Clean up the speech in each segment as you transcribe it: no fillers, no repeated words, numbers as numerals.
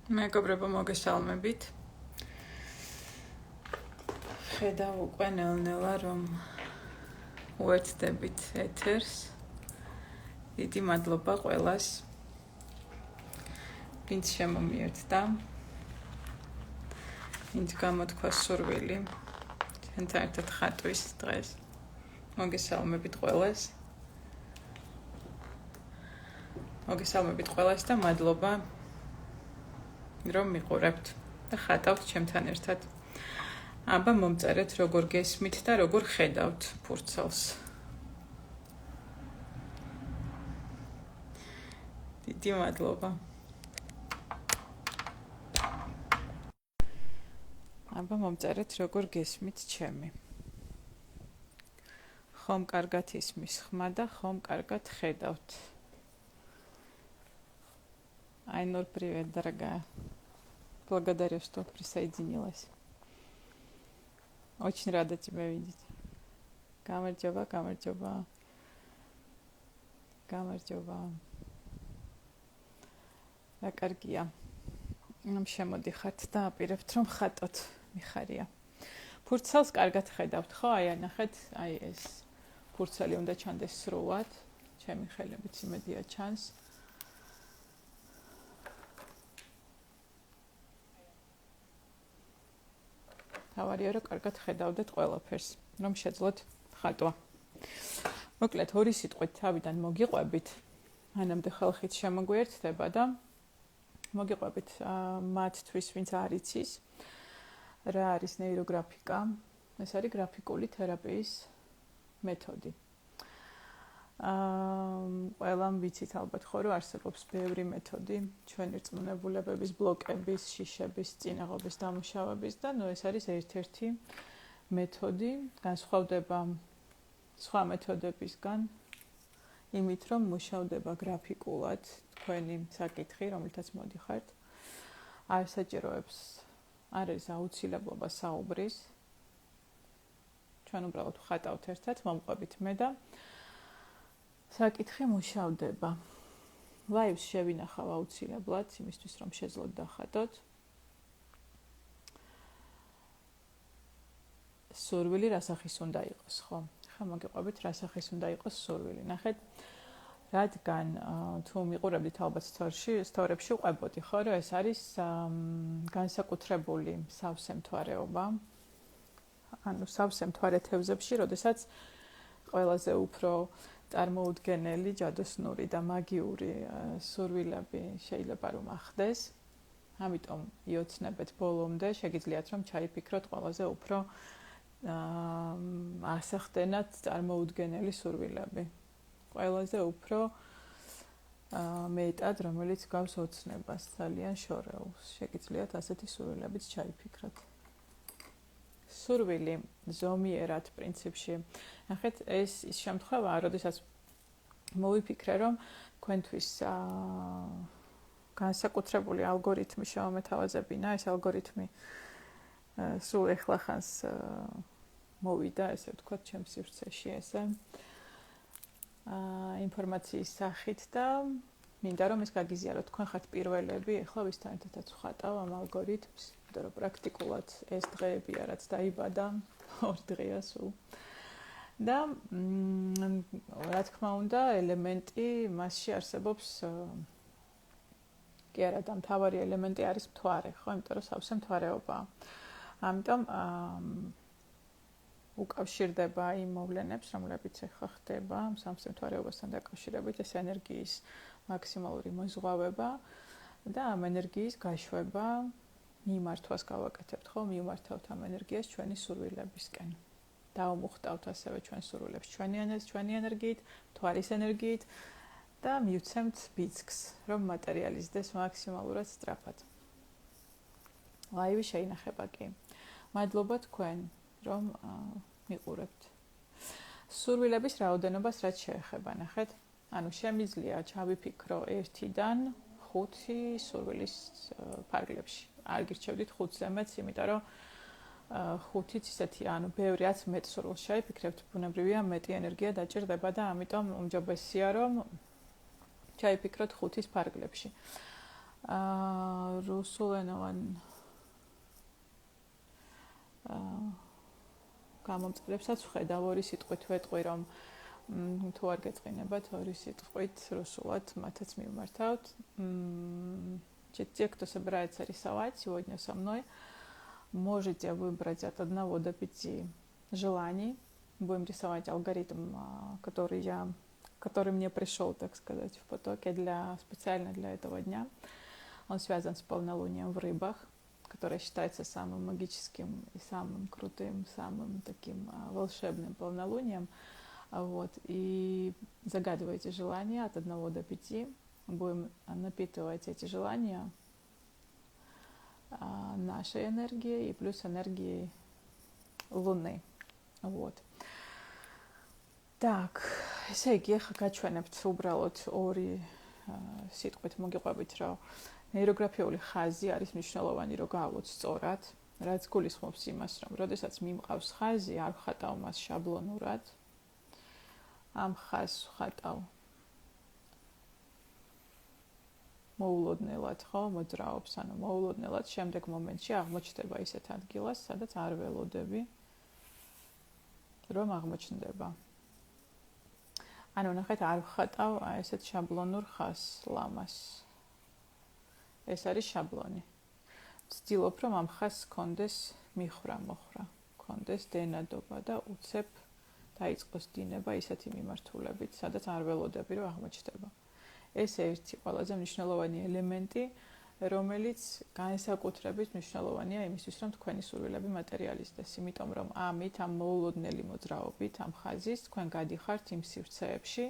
მეგობრებო, მოგესალმებით. ხედავ უკვე ნელ-ნელა, რომ უერთდებით ეთერს. დიდი მადლობა ყველას, ვინც შემომიერთდა, ვინც გამოთქვა სურვილი ჩვენთან ერთად ხატვის დღეს. მოგესალმებით ყველას. მოგესალმებით ყველას და მადლობა, რომ მიყურებთ და ხატავთ ჩემთან ერთად. აბა მომწერეთ, როგორ გესმით და როგორ ხედავთ ფურცელს. დიდი მადლობა. აბა მომწერეთ, როგორ გესმით ჩემი. ხომ კარგად ისმის ხმა და ხომ კარგად ხედავთ. Айнур, привет, дорогая. Благодарю, что присоединилась. Очень рада тебя видеть. Камерджоба. რა კარგია. შემოდიხართ და აპირებთ რომ ხატოთ, მიხარია. ფურცელს კარგად ხედავთ, ხო? აი ნახეთ, აი ეს ფურცელი უნდა ჩანდეს სრულად, ჩემი ხელებით იმედია ჩანს. თავარია რომ კარგად ხედავდეთ ყველაფერს, რომ შეძლოთ ხატვა. მოკლედ, ორი სიტყვით თავიდან მოგიყვებით, მანამდე ხალხით შემოგვიერთდება და მოგიყვებით მათთვის, ვინც არ იცის, რა არის ნეიროგრაფიკა. ეს არის გრაფიკული თერაპიის მეთოდი. ყველამ ვიცით ალბათ ხო, რომ არსებობს ბევრი მეთოდი ჩვენი რწმუნებულებების, ბლოკების, შიშების, წინაღობის დამუშავების და ეს არის ერთ-ერთი მეთოდი, განსხვავდება სხვა მეთოდებისგან იმით, რომ მუშავდება გრაფიკულად თქვენი საკითხი, რომელთაც მოდიხართ. არ საჭიროებს, არ არის აუცილებლობა საუბრის. ჩვენ უბრალოდ ვხატავთ ერთად, მომყვებით მე და საკითხი მუშავდება. ლაივს შევინახავ აუცილებლად, იმისთვის რომ შეძლოთ დახატოთ. სურვილი რასახის უნდა იყოს, ხო? ხა მოგიყვებით, რასახის უნდა იყოს სურვილი. ნახეთ, რადგან თუ მიყურებდით ალბათ სტორებში ვყვებოდი, ხო, რომ ეს არის განსაკუთრებული სავსე მთვარეობა. ანუ სავსე მთვარე თევზებში, როდესაც ყველაზე უფრო წარმოუდგენელი, ჯადოსნური და მაგიური სურვილები შეიძლება რომ ახდეს. ამიტომ იოცნებეთ ბოლომდე, შეგიძლიათ რომ ჩაიფიქროთ ყველაზე უფრო ასახდენად წარმოუდგენელი სურვილები. ყველაზე უფრო მეტად, რომელიც გავს ოცნებას, ძალიან შორეულს. შეგიძლიათ ასეთი სურვილებიც ჩაიფიქროთ. სურვილი ზომიერად პრინციპში. ნახეთ, ეს ის შემთხვევაა, როდესაც მოვიფიქრე, რომ თქვენთვის განსაკუთრებული ალგორითმი შევამეთავაზებინა, ეს ალგორითმი სულ ეხლახანს მოვიდა, ესე ვთქვათ, ჩემს სივრცეში ესე ინფორმაციის სახით და მინდა რომ ეს გაგიზიაროთ. თქვენ ხართ პირველები, ეხლა ვისთანეთაც ვხატავ ამ ალგორითმს, იმიტომ რომ პრაქტიკულად ეს დღეებია, რაც დაიბადა, 2 დღეა სულ. და რა თქმა უნდა, ელემენტი მასში არსებობს კი არა, და მთავარი ელემენტი არის მთვარე, ხო, იმიტომ რომ სავსე მთვარეობაა. ამიტომ უკავშირდება იმ მოვლენებს, რომლებიც ახლა ხდება სავსე მთვარეობასთან დაკავშირებით, ეს ენერგიის მაქსიმალური მოზღვავება და ამ ენერგიის გაშვება მიმართვას გავაკეთებთ, ხო, მიმართავთ ამ ენერგიას ჩვენი სურვილებისკენ. დავუმუხტავთ ასევე ჩვენ სურვილებს ჩვენი ენერგიით, მთვარის ენერგიით და მივცემთ ბიძგს, რომ მატერიალიზდეს მაქსიმალურად სწრაფად. ლაივი შეინახება კი. მადლობა თქვენ, რომ მიყურებთ. სურვილების რაოდენობას რაც შეეხება, ნახეთ, ანუ შემიძლია ჩავიფიქრო 1-დან 5 სურვილის ფარგლებში. არ გირჩევდით 5-ზე მეც, იმიტომ რომ 5-იც ისეთი, ანუ ბევრიაც მეტ სურვილს ჩაიფიქრებთ, ბუნებრივია მეტი ენერგია დაჭირდება და ამიტომ უმჯობესია რომ ჩაიფიქროთ 5-ის ფარგლებში. რუსულენოვან გამომწყებსაც ვხედავ ორი სიტყვით ვეტყვი, რომ თუ არ გეწყინებათ ორი სიტყვით русулат мათაც მივმართავთ. Те, кто собирается рисовать сегодня со мной, можете выбрать от 1 до 5 желаний. Будем рисовать алгоритм, который мне пришел, так сказать, в потоке специально для этого дня. Он связан с полнолунием в рыбах, которое считается самым магическим и самым крутым, самым таким волшебным полнолунием. Вот. И загадывайте желания от 1 до 5. Будем напитывать эти желания нашей энергией и плюс энергией Луны. Вот. Так, ესე იგი, ახლა გაჩვენებთ უბრალოდ ორი სიტყვით მოგიყვებით, რომ ნეიროგრაფიული ხაზი არის მნიშვნელოვანი, რომ გავუწ სწორად, რაც გულისხმობს იმას, რომ როდესაც მიმყავს ხაზი, არ ვხატავ მას შაბლონურად. ამ ხაზს ვხატავ მოულოდნელად, ხო, მოძრაობს, ანუ მოულოდნელად შემდეგ მომენტში აღმოჩნდება ისეთ ადგილას, სადაც არ ველოდები, რომ აღმოჩნდება. ანუ ნახეთ, არ ვხატავ ესეთ შაბლონურ ხაზს, ლამას. ეს არის შაბლონი. ვცდილობ, რომ ამ ხაზს კონდეს მიხრა-მოხრა, კონდეს დენადობა და უცებ დაიწყოს დინება ისეთი მიმართულებით, სადაც არ ველოდები, რომ აღმოჩნდება. ეს ერთი ყველაზე მნიშვნელოვანი ელემენტი, რომელიც განსაკუთრებით მნიშვნელოვანია იმისთვის, რომ თქვენი სურვილები მატერიალიზდეს, იმიტომ რომ ამით, ამ მოულოდნელი მოძრაობით, ამ ხაზის თქვენ გადიხართ იმ სივრცეებში,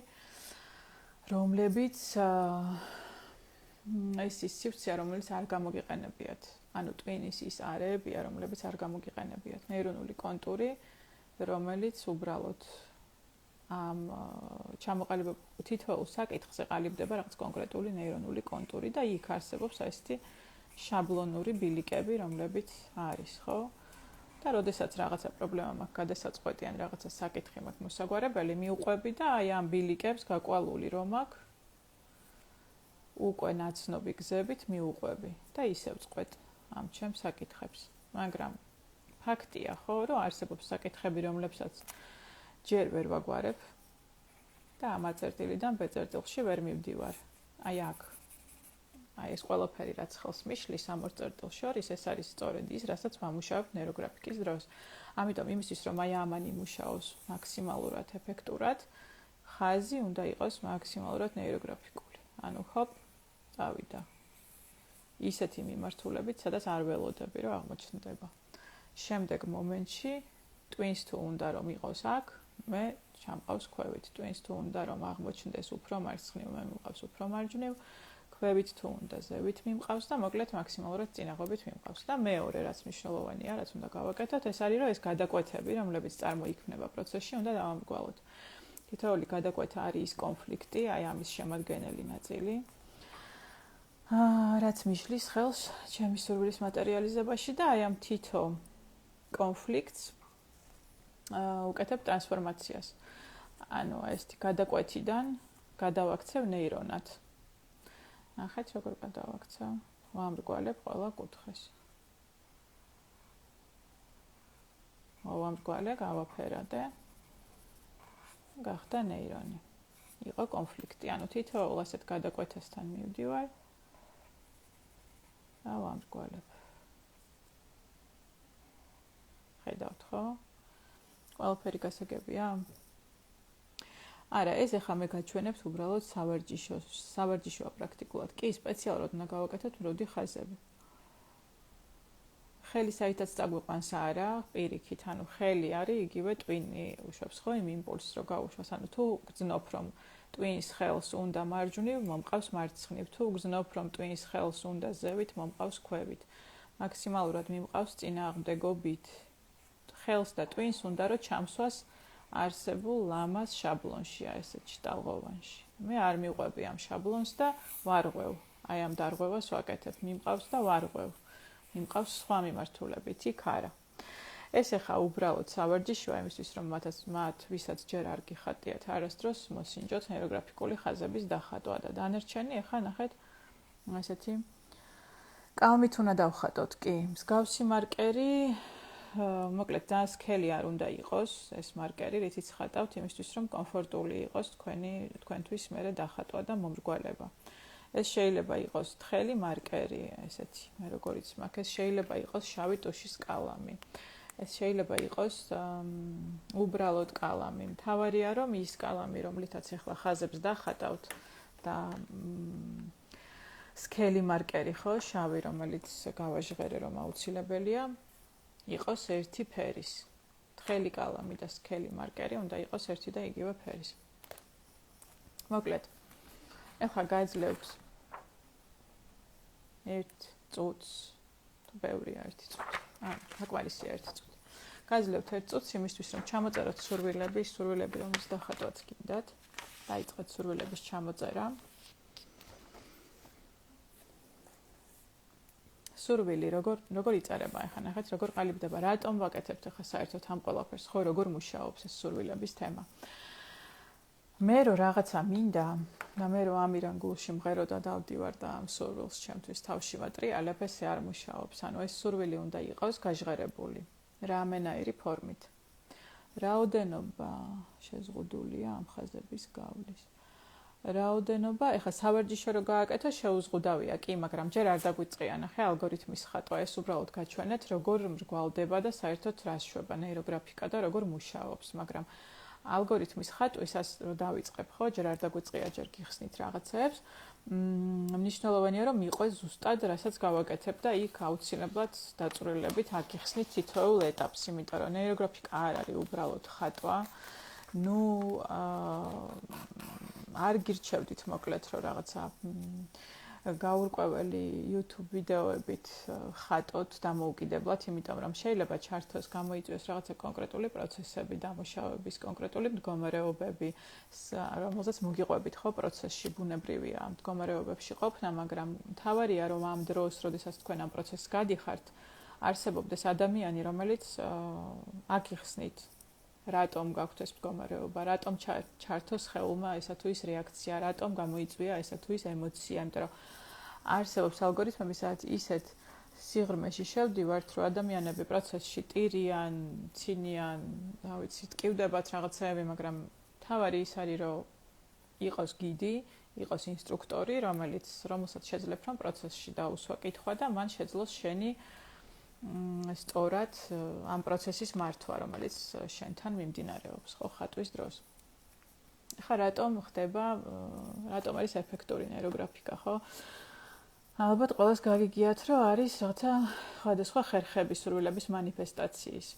რომლებიც ეს ის სივრცეა, რომელიც არ გამოგიყენებიათ. ანუ ტვინის ის არეებია, რომლებიც არ გამოგიყენებიათ. ნეირონული კონტური, რომელიც უბრალოდ ამ ჩამოყალიბებულ თითოეულ საკითხზე ყალიბდება რაღაც კონკრეტული ნეირონული კონტური და იქ არსებობს ესეთი შაბლონური ბილიკები, რომლებიც არის, ხო? და როდესაც რაღაცა პრობლემა მაქვს, გადასაწყვეტი ან რაღაცა საკითხი მაქვს მოსაგვარებელი, მიუყვები და აი ამ ბილიკებს გაკვალული რომ აქვს უკვე ნაცნობი გზებით მიუყვები და ისევ წყვეტ ამ ჩემს საკითხებს. მაგრამ ფაქტია, ხო, რომ არსებობს საკითხები, რომლებსაც ჯერ ვერ ვაგვარებ და ამ აწერტილიდან ბ წერტილში ვერ მივდივარ. აი აქ. აი ეს ყველაფერი რაც ხელს მიშლის ამ ორ წერტილ შორის, ეს არის სწორედ ის, რასაც ვამუშავებ ნეიროგრაფიკის დროს. ამიტომ იმისთვის, რომ აი ამან იმუშაოს მაქსიმალურად ეფექტურად, ხაზი უნდა იყოს მაქსიმალურად ნეიროგრაფიკული. ანუ ჰოპ, წავიდა. ისეთი მიმართულებით, სადაც არ ველოდები, რომ აღმოჩნდება. შემდეგ მომენტში ტვინს თუ უნდა რომ იყოს აქ, მე ჩამყავს ქვევით. ტვინს თუ უნდა რომ აღმოჩნდეს უფრო მარცხნივ, მე მიყავს უფრო მარჯვნივ, ქვევით თუ უნდა ზევით მიმყავს და მოკლედ მაქსიმალურად წინაღობით მიმყავს. და მეორე რაც მნიშვნელოვანია, რაც უნდა გავაკეთოთ, ეს არის რომ ეს გადაკვეთები, რომლებიც წარმოიქმნება პროცესში, უნდა დავამრგვალოთ. თითოეული გადაკვეთა არის ის კონფლიქტი, აი ამის შემადგენელი ნაწილი. რაც მიშლის ხელს ჩემი სურვილის მატერიალიზებაში და აი ამ თითო კონფლიქტს უკეთებ ტრანსფორმაციას. ანუ ესეთი გადაკვეთიდან გადავაქცევ ნეირონად. ნახეთ როგორ გადავაქცევ. ვამრგვალებ ყველა კუთხეს. ვამრგვალე, გავაფერადე. გახდა ნეირონი. იყო კონფლიქტი. ანუ თითოეულ ასეთ გადაკვეთასთან მივდივარ. და ვამრგვალებ. ხედავთ ხო? ყველაფერი გასაგებია? არა, ეს ახლა მე გაჩვენებს უბრალოდ სავარჯიშოა პრაქტიკულად. კი, სპეციალურად უნდა გავაკეთოთ მროდი ხაზები. ხელი საერთოდ წაგვიყვანს არა, პირიქით, ანუ ხელი არის იგივე ტვინი უშვებს ხო იმ იმპულსს რო გაუშვას, ანუ თუ გძნობ რომ ტვინის ხელს უნდა მარჯვნივ, მომყავს მარცხნივ, თუ გძნობ რომ ტვინის ხელს უნდა ზევით, მომყავს ქვევით. მაქსიმალურად მიმყავს წინააღმდეგობით. ხელს და ტვინს უნდა რომ ჩამსვას არსებულ ლამას შაბლონში, ესეთ შტალღოვანში. მე არ მივყვები ამ შაბლონს და ვარღვევ. აი ამ დარღვევას ვაკეთებ, მიმყავს და ვარღვევ. მიმყავს სხვა მიმართულებით, იქ არა. ეს ახლა უბრალოდ სავარჯიშოა იმისთვის, რომ მათ ვისაც ჯერ არ გიხატიათ არასდროს მოსინჯოთ ნეიროგრაფიკული ხაზების დახატვა და დანარჩენი ახლა ნახეთ ესეთი კალმით უნდა დავხატოთ კი. მსგავსი მარკერი, მოკლედ ძალიან სქელი არ უნდა იყოს ეს მარკერი, რითიც ხატავთ, იმისთვის რომ კომფორტული იყოს თქვენთვის მერე დახატვა და მომრგვალება. ეს შეიძლება იყოს თხელი მარკერი, ესეთი, მე როგორიც მაქვს, ეს შეიძლება იყოს შავი ტუშის კალამი. ეს შეიძლება იყოს უბრალოდ კალამი. მთავარია რომ ის კალამი, რომლითაც ახლა ხაზებს დახატავთ და სქელი მარკერი ხო, შავი, რომელიც გავაჟღერე რომ აუცილებელია, იყოს ერთი ფერის. თხელი კალამი და სქელი მარკერი უნდა იყოს ერთი და იგივე ფერის. მოკლედ, ახლა გაძლევთ ერთ წუთს, თუ ბევრია ერთი წუთი. საკმარისია ერთი წუთი. გაძლევთ ერთ წუთს იმისთვის, რომ ჩამოწეროთ სურვილები, რომელიც დახატვაც გინდათ. დაიწყეთ სურვილების ჩამოწერა. სურვილი როგორ იწერება ახლა ნახეთ როგორ ყალიბდება რატომ ვაკეთებთ ახლა საერთოდ ამ ყველაფერს ხო როგორ მუშაობს ეს სურვილების თემა მე რო რაღაცა მინდა და მე რო ამირან გულში მღერო და დავდივარ და ამ სურვილს ჩემთვის თავში ვატრიალებ ესე არ მუშაობს ანუ ეს სურვილი უნდა იყოს გაჟღერებული რამენაირი ფორმით რაოდენობა შეზღუდულია ამ ხაზების გავლის რაოდენობა, ეხლა სავარჯიშო რო გააკეთო, შეუზღუდავია კი, მაგრამ ჯერ არ დაგვიწყია ნახე ალგორითმის ხატვა, ეს უბრალოდ გაჩვენეთ, როგორ მრგვალდება და საერთოდ რას შვება ნეიროგრაფიკა და როგორ მუშაობს, მაგრამ ალგორითმის ხატვისას რო დავიწყებ, ხო, ჯერ არ დაგვიწყია, ჯერ გიხსნით რაღაცებს, მნიშვნელოვანია რომ მიყვეს ზუსტად, რასაც გავაკეთებ და იქ აუცილებლად დაწვრილებით აგიხსნით თითოეულ ეტაპს, იმიტომ რომ ნეიროგრაფიკა არ არის უბრალოდ ხატვა, არ გირჩევდით მოკლედ რომ რაღაცა გაურკვეველი YouTube ვიდეოებით ხატოთ დამოუკიდებლად, იმიტომ რომ შეიძლება ჩართოს გამოიწვიოს რაღაცა კონკრეტული პროცესები, დამუშავების კონკრეტული მდგომარეობები, რომელზეც მოგიყვებით ხო პროცესში ბუნებრივია მდგომარეობებში ყოფნა, მაგრამ მთავარია რომ ამ დროს, როდესაც თქვენ ამ პროცესს გადიხართ, არსებობდეს ადამიანი, რომელიც აგიხსნით რატომ გაქვთ ეს მდგომარეობა, რატომ ჩართოს ხელმა ესა თუ ის რეაქცია, რატომ გამოიწვია ესა თუ ის ემოცია, იმიტომ რომ არსებობს ალგორითმები, სადაც ისეთ სიღრმეში შევდივართ, რომ ადამიანები პროცესში ტირიან, ცინიან, რა ვიცი, ტკივდებათ რაღაცეები, მაგრამ თავარი ის არის, რომ იყოს გიდი, იყოს ინსტრუქტორი, რომელსაც შეძლებთ რომ პროცესში დაუსვა კითხვა და მან შეძლოს შენი სწორად ამ პროცესის მართვა, რომელიც შენთან მიმდინარეობს, ხო, ხატვის დროს. ხა რატომ არის ეფექტური ნეიროგრაფიკა, ხო? ალბათ ყველას გაგიგიათ, რომ არის რაღაცა სხვადასხვა ხერხების სურვილების მანიფესტაციის.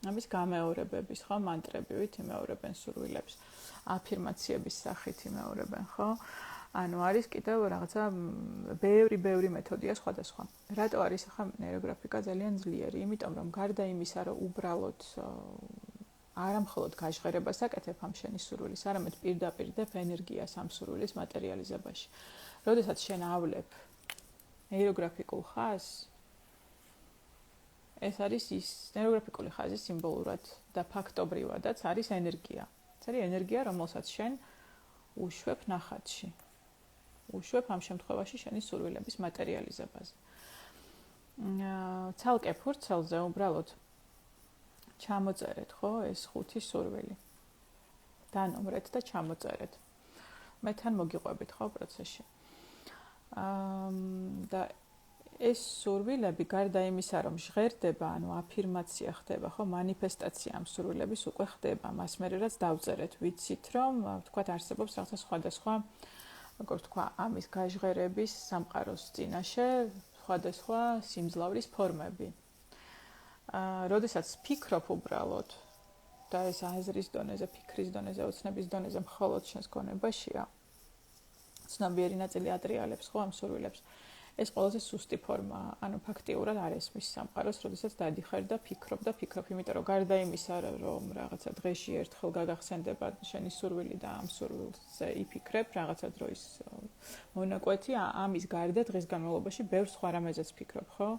ამის გამეორებების, ხო, მანტრებით იმეორებენ სურვილებს, აფირმაციების სახით იმეორებენ, ხო? ანუ არის კიდევ რაღაცა ბევრი მეთოდია სხვადასხვა. რატო არის ახლა ნეიროგრაფიკა ძალიან ძლიერი? იმიტომ რომ გარდა იმისა, რომ უბრალოდ არა მხოლოდ გაჟღერებას აკეთებ ამ შენი სურვილის, არამედ პირდაპირ დებ ენერგიას ამ სურვილის მატერიალიზებაში. როდესაც შენ ავლებ ნეიროგრაფიკულ ხაზს, ეს არის ის ნეიროგრაფიკული ხაზი სიმბოლურად და ფაქტობრივადაც არის ენერგია. ეს არის ენერგია, რომელსაც შენ უშვებ ნახატში. უშვებ ამ შემთხვევაში შენი სურვილების მატერიალიზებაზე. ცალკე ფურცელზე უბრალოდ ჩამოწერეთ, ხო, ეს 5 სურვილი. დანომრეთ და ჩამოწერეთ. მე თან მოგიყვებით, ხო, პროცესში. და ეს სურვილები გარდა იმისა, რომ ჟღერდება, ანუ აფირმაცია ხდება, ხო, მანიფესტაცია ამ სურვილების უკვე ხდება. მას მერე რაც დავწერეთ, ვიცით, რომ თქვათ არსებობს რაღაცა სხვადასხვა როგორც თქვა, ამის გაჟღერების სამყაროს წინაშე სხვადასხვა სიმძლავრის ფორმები. როდესაც ფიქრობ უბრალოდ და ეს აზრის დონეზე, ფიქრის დონეზე, ოცნების დონეზე მხოლოდ შენს გონებაშია, ცნობიერი ნაწილი ატრიალებს ხო ამ სურვილებს. ეს ყველაზე სუსტი ფორმაა, ანუ ფაქტიურად არ ესმის სამყაროს, როდესაც დადიხარ და ფიქრობ, იმიტომ რომ გარდა იმისა, რომ რაღაცა დღეში ერთხელ გაგახსენდება შენი სურვილი და ამ სურვილზე იფიქრებ, რაღაცა დროის მონაკვეთი, ამის გარდა დღის განმავლობაში ბევრ სხვა რამეზეც ფიქრობ, ხო?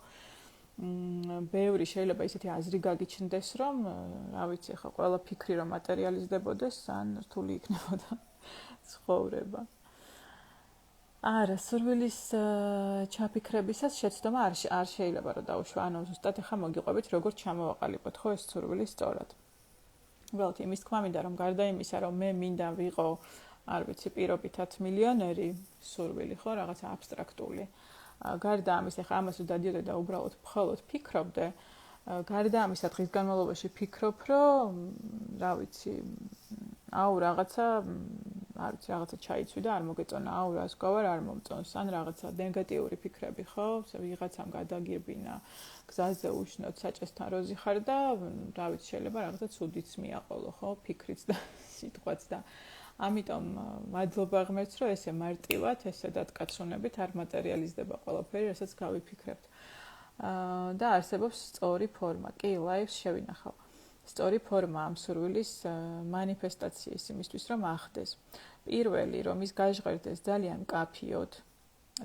ბევრი შეიძლება ისეთი აზრი გაგიჩნდეს, რომ, რა ვიცი, ხო, ყველა ფიქრი რომ მატერიალიზდებოდეს, ან რთული იქნებოდა ცხოვრება. არა, სურვილის ჩაფიქრებისას შეცდომა არ შეიძლება რომ დაუშვა. ანუ ზუსტად ახლა მოგიყვებით როგორ ჩამოვაყალიბოთ ხო ეს სურვილი სწორად. უბრალოდ იმის თქმა მინდა რომ გარდა იმისა რომ მე მინდა ვიყო არ ვიცი პირობითად მილიონერი სურვილი ხო რაღაცა აბსტრაქტული. გარდა ამისა ახლა ამას ვდადიოდე და უბრალოდ მხოლოდ ფიქრობდე გარდა ამისა დღის განმავლობაში ფიქრობ რომ რა ვიცი აუ რაღაცა არ ვიცი რაღაცა ჩაიცვი და არ მოგეწონა აუ რას გავარ არ მომწონს ან რაღაცა ნეგატიური ფიქრები ხო ვიღაცამ გადაგირბინა გზაზე უშნოდ საჭესთან როზი ხარ და რა ვიცი შეიძლება რაღაცა ცუდიც მიაყოლო ხო ფიქრიც და სიტყვაც და ამიტომ მადლობა ღმერთს რომ ესე მარტივად ესე დატკაცუნებით არ მატერიალიზდება ყველაფერი რასაც გავიფიქრებთ და არსებობს სწორი ფორმა კი ლაივს შევინახავ სწორი ფორმა ამ სურვილის მანიფესტაციის იმისთვის რომ ახდეს პირველი რომ ის გაჟღერდეს ძალიან კაფიოდ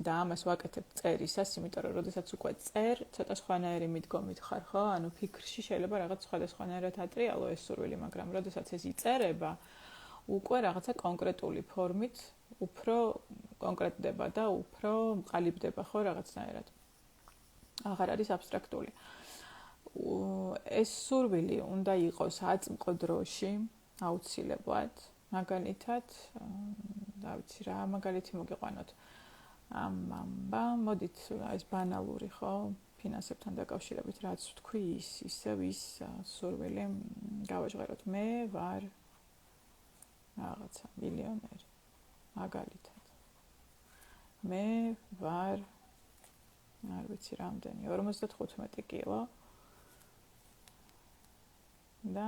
და ამას ვაკეთებ წერისას იმიტომ რომ როდესაც უკვე წერ ცოტა სხვანაირი მიდგომით ხარ ხო ანუ ფიქრში შეიძლება რაღაც სხვადასხვანაირად ატრიალო ეს სურვილი მაგრამ როდესაც ეს იწერება უკვე რაღაცა კონკრეტული ფორმით უფრო კონკრეტდება და უფრო მყალიბდება ხო რაღაცნაირად აღარ არის აბსტრაქტული ეს სურვილი უნდა იყოს აწმყო დროში აუცილებლად მაგალითად და ვიცი რა მაგალითი მოგიყვანოთ მოდით ეს ბანალური ხო ფინანსებთან დაკავშირებით რაც ვთქვი ისევ ის სურვილი გავაჟღეროთ მე ვარ რაღაცა მილიონერი მაგალითად მე ვარ არ ვიცი რამდენი 55 კილო და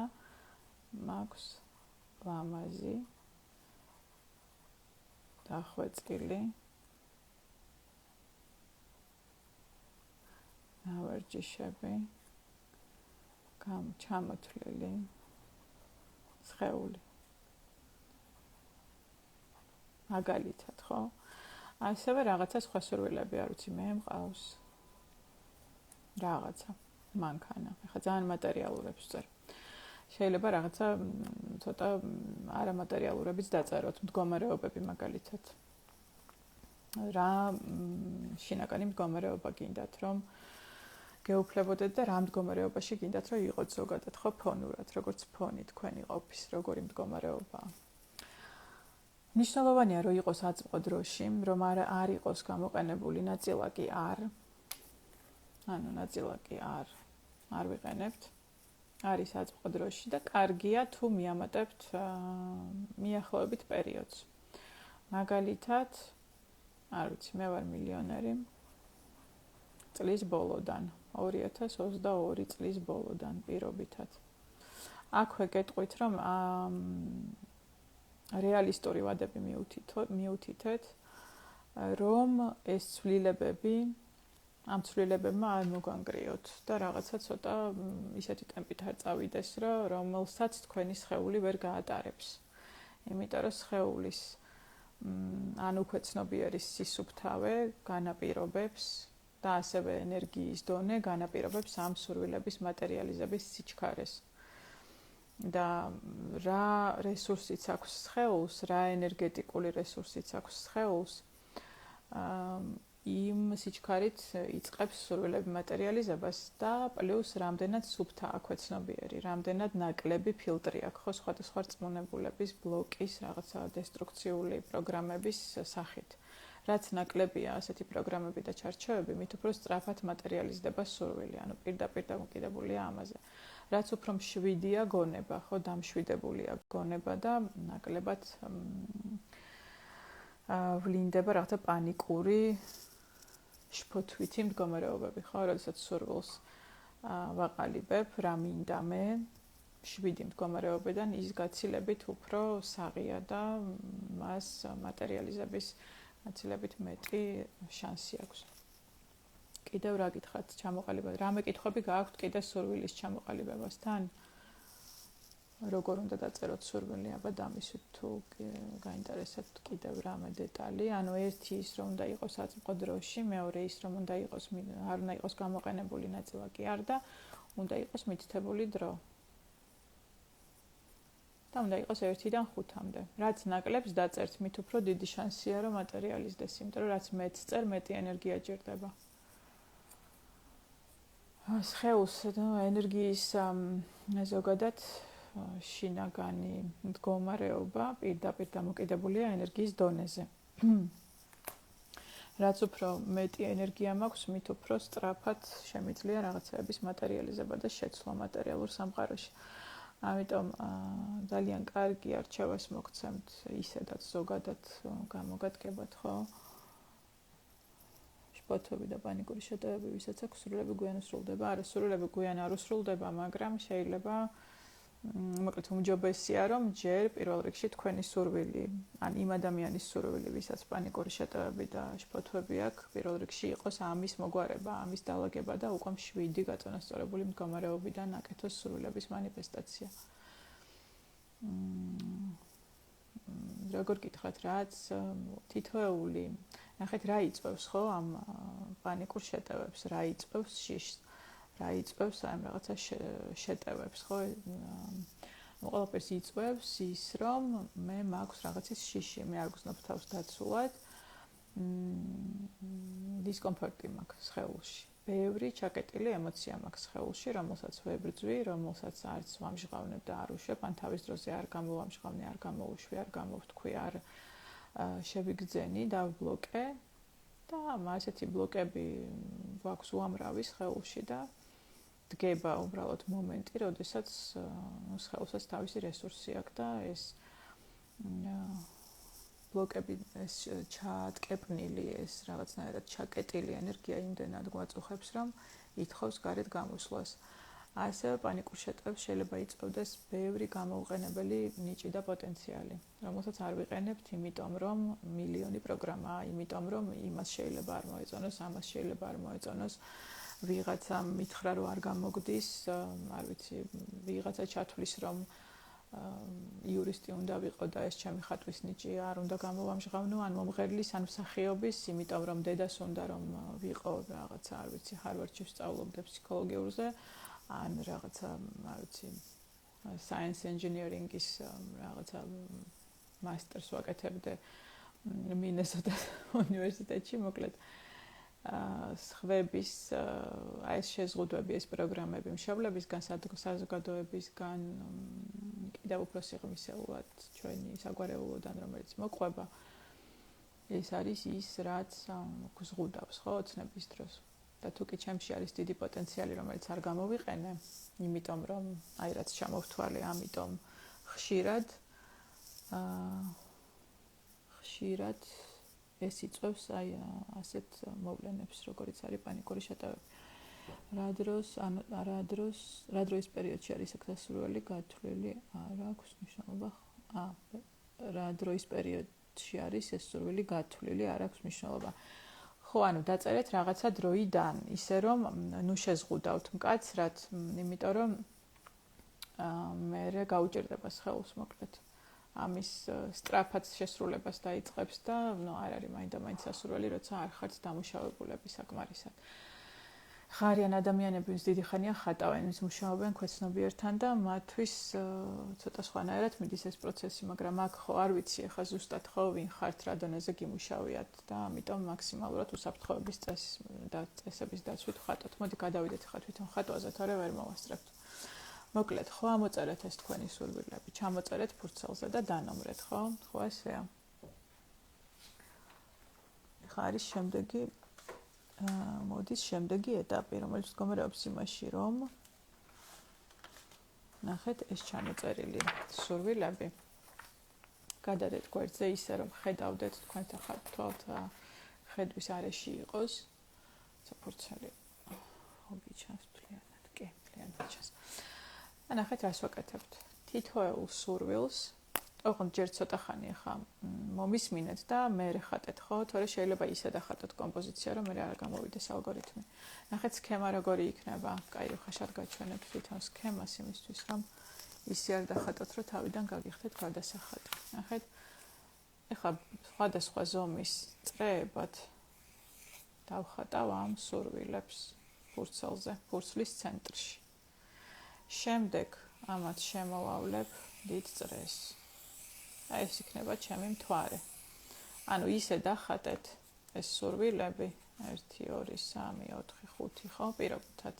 მაქვს ლამაზი დახვეწილი ნავარჯიშები ჩამოთვლილი სხეული მაგალითად ხო ასევე რაღაცა სხვა სურვილები არ ვიცი მე მყავს რაღაცა მანქანა ეხლა ძალიან მატერიალურებს წერ შეიძლება რაღაცა ცოტა არამატერიალურებიც დაწეროთ მდგომარეობები მაგალითად რა შინაგანი მდგომარეობა გინდათ რომ გეუფლებოდეთ და რა მდგომარეობაში გინდათ რომ იყოთ ზოგადად ხო ფონურად როგორც ფონი თქვენი ყოფის როგორი მდგომარეობაა მნიშვნელოვანია რომ იყოს აწმყო დროში რომ არ იყოს გამოყენებული ნაწილაკი ანუ ნაწილაკი არ ვიყენებთ არის აწმყო დროში და კარგია თუ მიამატებთ მიახლოებით პერიოდს მაგალითად არ ვიცი მე ვარ მილიონერი წლის ბოლოდან 2022 წლის ბოლოდან პირობითად აქვე გეტყვით რომ რეალისტური ვადები მიუთითეთ რომ ეს ცვლილებები ამ ცვლილებებმა არ მოგანგრიოთ და რაღაცა ცოტა ისეთი ტემპით არ წავიდეს რომელსაც თქვენი სხეული ვერ გაატარებს იმიტომ რომ სხეულის ან უკვე ცნობიერის სისუფთავე განაპირობებს და ასევე ენერგიის დონე განაპირობებს ამ სურვილების მატერიალიზების სიჩქარეს და რა რესურსიც აქვს სხეულს, რა ენერგეტიკული რესურსიც აქვს სხეულს, იმ სიჩქარით იწყებს სურვილების მატერიალიზებას და პლუს რამდენად სუფთა აქვე ცნობიერი, რამდენად ნაკლები ფილტრი აქვს ხო სხვადასხვა რწმუნებულების ბლოკის რაღაცა დესტრუქციული პროგრამების სახით. რაც ნაკლებია ასეთი პროგრამები და ჩარჩოები, მით უფრო სწრაფად მატერიალიზდება სურვილი, ანუ პირდაპირ დამოკიდებულია ამაზე. რაც უფრო მშვიდია გონება, ხო, დამშვიდებულია გონება და ნაკლებად ვლინდება რაღაცა პანიკური შფოთვითი მდგომარეობები, ხო, როდესაც სურვილს ვაყალიბებ, რა მინდა მე, შვიდი მდგომარეობიდან ის გაცილებით უფრო საღია და მას მატერიალიზების გაცილებით მეტი შანსი აქვს. კიდევ რა გითხრათ ჩამოყალიბება? რამე კითხვები გააქვთ კიდე სურვილის ჩამოყალიბებასთან? როგორ უნდა დაწეროთ სურვილი? აბა დამისვით თუ გაინტერესებთ კიდევ რამე დეტალი. ანუ ერთი ის რომ უნდა იყოს აწმყო დროში, მეორე ის რომ უნდა იყოს არ უნდა იყოს გამოყენებული ნაწილაკი არ და უნდა იყოს მითითებული დრო. და უნდა იყოს 1-დან 5-მდე. რაც ნაკლებს დაწერთ, მით უფრო დიდი შანსია, რომ მატერიალიზდეს, იმიტომ რომ რაც მეტს წერ, მეტი ენერგია ჭირდება. სხეულს ენერგიის ზოგადად შინაგანი მდგომარეობა პირდაპირ დამოკიდებულია ენერგიის დონეზე. რაც უფრო მეტი ენერგია მაქვს, მით უფრო სწრაფად შემიძლია რაღაცების მატერიალიზება და შეცვლა მატერიალურ სამყაროში. ამიტომ ძალიან კარგი არჩევას მოგცემთ ისედაც ზოგადად გამოგადგებათ, ხო? შფოთვები და პანიკური შეტევები, ვისაც აქვს სრულები გვიან უსრულდება, არა სრულები გვიან არ უსრულდება, მაგრამ შეიძლება მოკლედ უმჯობესია, რომ ჯერ პირველ რიგში თქვენი სურვილი, ან იმ ადამიანის სურვილი, ვისაც პანიკური შეტევები და შფოთვები აქვს, პირველ რიგში იყოს ამის მოგვარება, ამის დაალაგება და უკვე მშვიდი გაწონასწორებული მდგომარეობიდან აკეთოს სურვილების მანიფესტაცია. როგორ გითხრათ, რაც თითოეული, ნახეთ რა იწვევს, ხო, ამ პანიკურ შეტევებს, რა იწვევს შიშს. რა იწვევს ამ რაღაცა შეტევებს, ხო? ყველაფერს იწვევს ის, რომ მე მაქვს რაღაცის შიში, მე არ გძნობ თავს დაცულად. დისკომფორტი მაქვს სხეულში. ბევრი ჩაკეტილი ემოცია მაქვს სხეულში, რომელსაც ვებრძვი, რომელსაც არც ვამჟღავნებ და არ უშვებ, ან თავის დროზე არ გამოვამჟღავნე, არ გამოვუშვი, არ გამოვთქვი, არ შევიგრძენი და ვბლოკე. და ასეთი ბლოკები გვაქვს უამრავი სხეულში და დგება უბრალოდ მომენტი, როდესაც სხეულსაც თავისი რესურსი აქვს და ეს ბლოკები, ეს ჩატკეპნილი, ეს რაღაცნაირად ჩაკეტილი ენერგია იმდენად გვაწუხებს, რომ ითხოვს გარეთ გამოსვლას. ასევე პანიკურ შეტევებს შეიძლება იწვევდეს ბევრი გამოუყენებელი ნიჭი და პოტენციალი, რომელსაც არ ვიყენებთ, იმიტომ რომ მილიონი პროგრამაა, იმიტომ რომ იმას შეიძლება არ მოეწონოს, ამას შეიძლება არ მოეწონოს. ვიღაცა მითხრა რომ არ გამოგდის, არ ვიცი, ვიღაცა ჩათვლის რომ იურისტი უნდა ვიყო და ეს ჩემი ხატვის ნიჭი არ უნდა გამოვამჟღავნო, ან მომღერლის, ან მსახიობის, იმიტომ რომ დედას უნდა რომ ვიყო რაღაცა, არ ვიცი, ჰარვარდში ვსწავლობდე ფსიქოლოგიურზე, ან რაღაცა, არ ვიცი, science engineering-ის რაღაცა მასტერს ვაკეთებდე მინესოტას უნივერსიტეტში, მოკლედ სხვების აი ეს შეზღუდვები, ეს პროგრამები მშობლებისგან, საზოგადოებისგან, კიდევ უფრო სიღრმისეულად ჩვენი საგვარეულოდან, რომელიც მოყვება, ეს არის ის, რაც გზღუდავს, ხო, ოცნების დროს. და თუ კი ჩემში არის დიდი პოტენციალი, რომელიც არ გამოვიყენე, იმიტომ რომ აი რაც ჩამოვთვალე, ამიტომ ხშირად ეს იწვევს აი ასეთ მოვლენებს, როგორიც არის პანიკური შეტევები. რა დროის პერიოდში არის აქ დასურველი გათვლილი, არ აქვს მნიშვნელობა. რა დროის პერიოდში არის ეს სურვილი გათვლილი, არ აქვს მნიშვნელობა. ხო, ანუ დაწერეთ რაღაცა დროიდან, ისე რომ ნუ შეზღუდავთ მკაცრად, იმიტომ რომ მე გაუჭირდება სხეულს მოკლედ. ამის სწრაფად შესრულებას დაიწყებს და ნუ არ არის მაინდა-მაინც სასურველი, როცა არ ხართ დამუშავებულები საკმარისად. ხარიან ადამიანები, ვინც დიდი ხანია ხატავენ, ვინც მუშაობენ ქვეცნობიერთან და მათთვის ცოტა სხვანაირად მიდის ეს პროცესი, მაგრამ აქ ხო არ ვიცი, ახლა ზუსტად ხო ვინ ხართ, რა დონეზე გიმუშავიათ და ამიტომ მაქსიმალურად უსაფრთხოების წესების დაცვით ხატოთ. მოდი გადავიდეთ ახლა თვითონ ხატვაზე, თორე ვერ მოვასწრებთ. მოკლედ, ხო ამოწერეთ ეს თქვენი სურვილები, ჩამოწერეთ ფურცელზე და დანომრეთ, ხო? ხო ესეა. ხა არის შემდეგი მოდის შემდეგი ეტაპი, რომელიც მდგომარეობს იმაში, რომ ნახეთ ეს ჩამოწერილი სურვილები. გადადეთ გვერდზე ისე, რომ ხედავდეთ თქვენთან ხართ ხედვის არეში იყოს. საფურცელი. გიჩანს მთლიანად, კი, მთლიანად ჩანს. ნახეთ რას ვაკეთებთ. თითოეულ სურვილს ოღონდ ჯერ ცოტა ხანი ახლა მომისმინეთ და მე ხატეთ, ხო? თორე შეიძლება ისე დახატოთ კომპოზიცია, რომ მე არ გამოვიდეს ალგორითმი. ნახეთ სქემა როგორი იქნება. კაი, ხა შად გაჩვენებთ თვითონ სქემას იმისთვის, რომ ისე არ დახატოთ, რომ თავიდან გაგიხდეთ გადასახადი. ნახეთ. ეხლა სხვადასხვა ზომის წრეებად დავხატავ ამ სურვილებს ფურცელზე, ფურცლის ცენტრში. შემდეგ ამათ შემოვავლებ დიდ წრეს. აი ეს იქნება ჩემი მთვარე. ანუ ისე დახატეთ ეს სურვილები 1 2 3 4 5 ხო პირობითად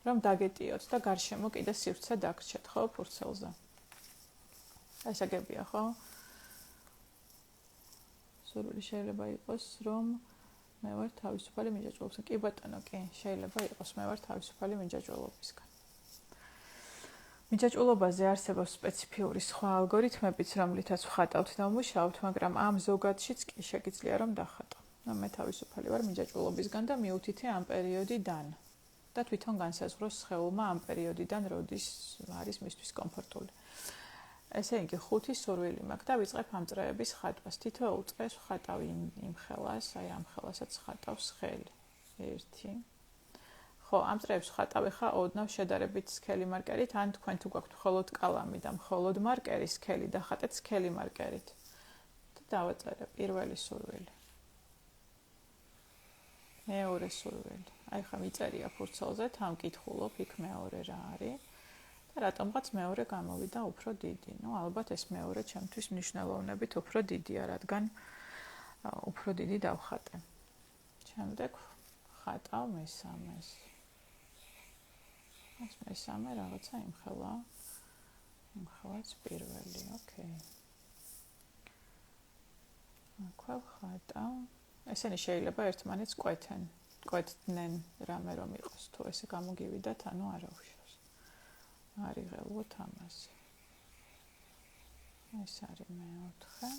რომ დაგეტიოთ და გარშემო კიდე სივრცე დაგრჩეთ ხო ფურცელზე. ეს აგებია ხო? სურვილი შეიძლება იყოს რომ მე ვარ თავისუფალი მინჯაჭულობისგან. კი ბატონო, კი, შეიძლება იყოს მე ვარ თავისუფალი მინჯაჭულობისგან. მინჯაჭულობაზე არსებობს სპეციფიური სხვა ალგორითმებიც, რომლითაც ვხატავთ და ვმუშაობთ, მაგრამ ამ ზოგადშიც კი შეგიძლია რომ დახატო. მე თავისუფალი ვარ მინჯაჭულობისგან და მიუთითე ამ პერიოდიდან. და თვითონ განსაზღვროს სხეულმა ამ პერიოდიდან როდის არის მისთვის კომფორტული. ესე იგი 5 სურვილი მაქვს და ვიწყებ ამ წრეების ხატვას. თითოეულ წრეს ვხატავ იმ ხელას, აი ამ ხელასაც ხატავს ხელი. 1 ხო, ამ წრეებს ვხატავ ხა ოდნავ შედარებით სქელი მარკერით, ან თქვენ თუ გაქვთ მხოლოდ კალამი და მხოლოდ მარკერი სქელი დახატეთ სქელი მარკერით. და დავაწერე პირველი სურვილი. მეორე სურვილი. აი ხა მიწერია ფურცელზე, თან მკითხულობ, იქ მეორე რა არის. და რატომღაც მეორე გამოვიდა უფრო დიდი. ალბათ ეს მეორე ჩემთვის მნიშვნელოვნებით უფრო დიდია, რადგან უფრო დიდი დავხატე. შემდეგ ხატავ მესამეს. ეს მესამე რაღაცა იმხელა. იმხელაც პირველი, ოკეი. აქვე ხატავ. ესენი შეიძლება ერთმანეთს კვეთდნენ რამე რომ იყოს. თუ ესე გამოგივიდათ, ანუ არა უშავს. არიღელვოთ ამაზე. ეს არის მეოთხე.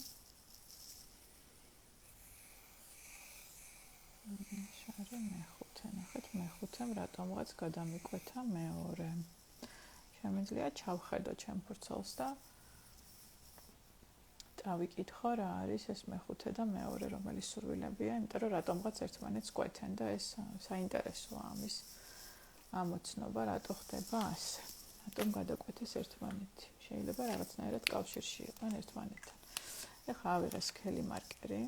ეს არის მეხუთე. ნახეთ, მეხუთემ რატომღაც გადამიკვეთა მეორე. შემიძლია ჩავხედო ჩემ ფურცელს და დავიკითხო რა არის ეს მეხუთე და მეორე რომელი სურვილებია, იმიტომ რომ რატომღაც ერთმანეთს კვეთენ და ეს საინტერესოა ამის ამოცნობა, რატო ხდება ასე. რატომ გადაკვეთეს ერთმანეთი. შეიძლება რაღაცნაირად კავშირში იყვნენ ერთმანეთთან. ეხლა ავიღე სქელი მარკერი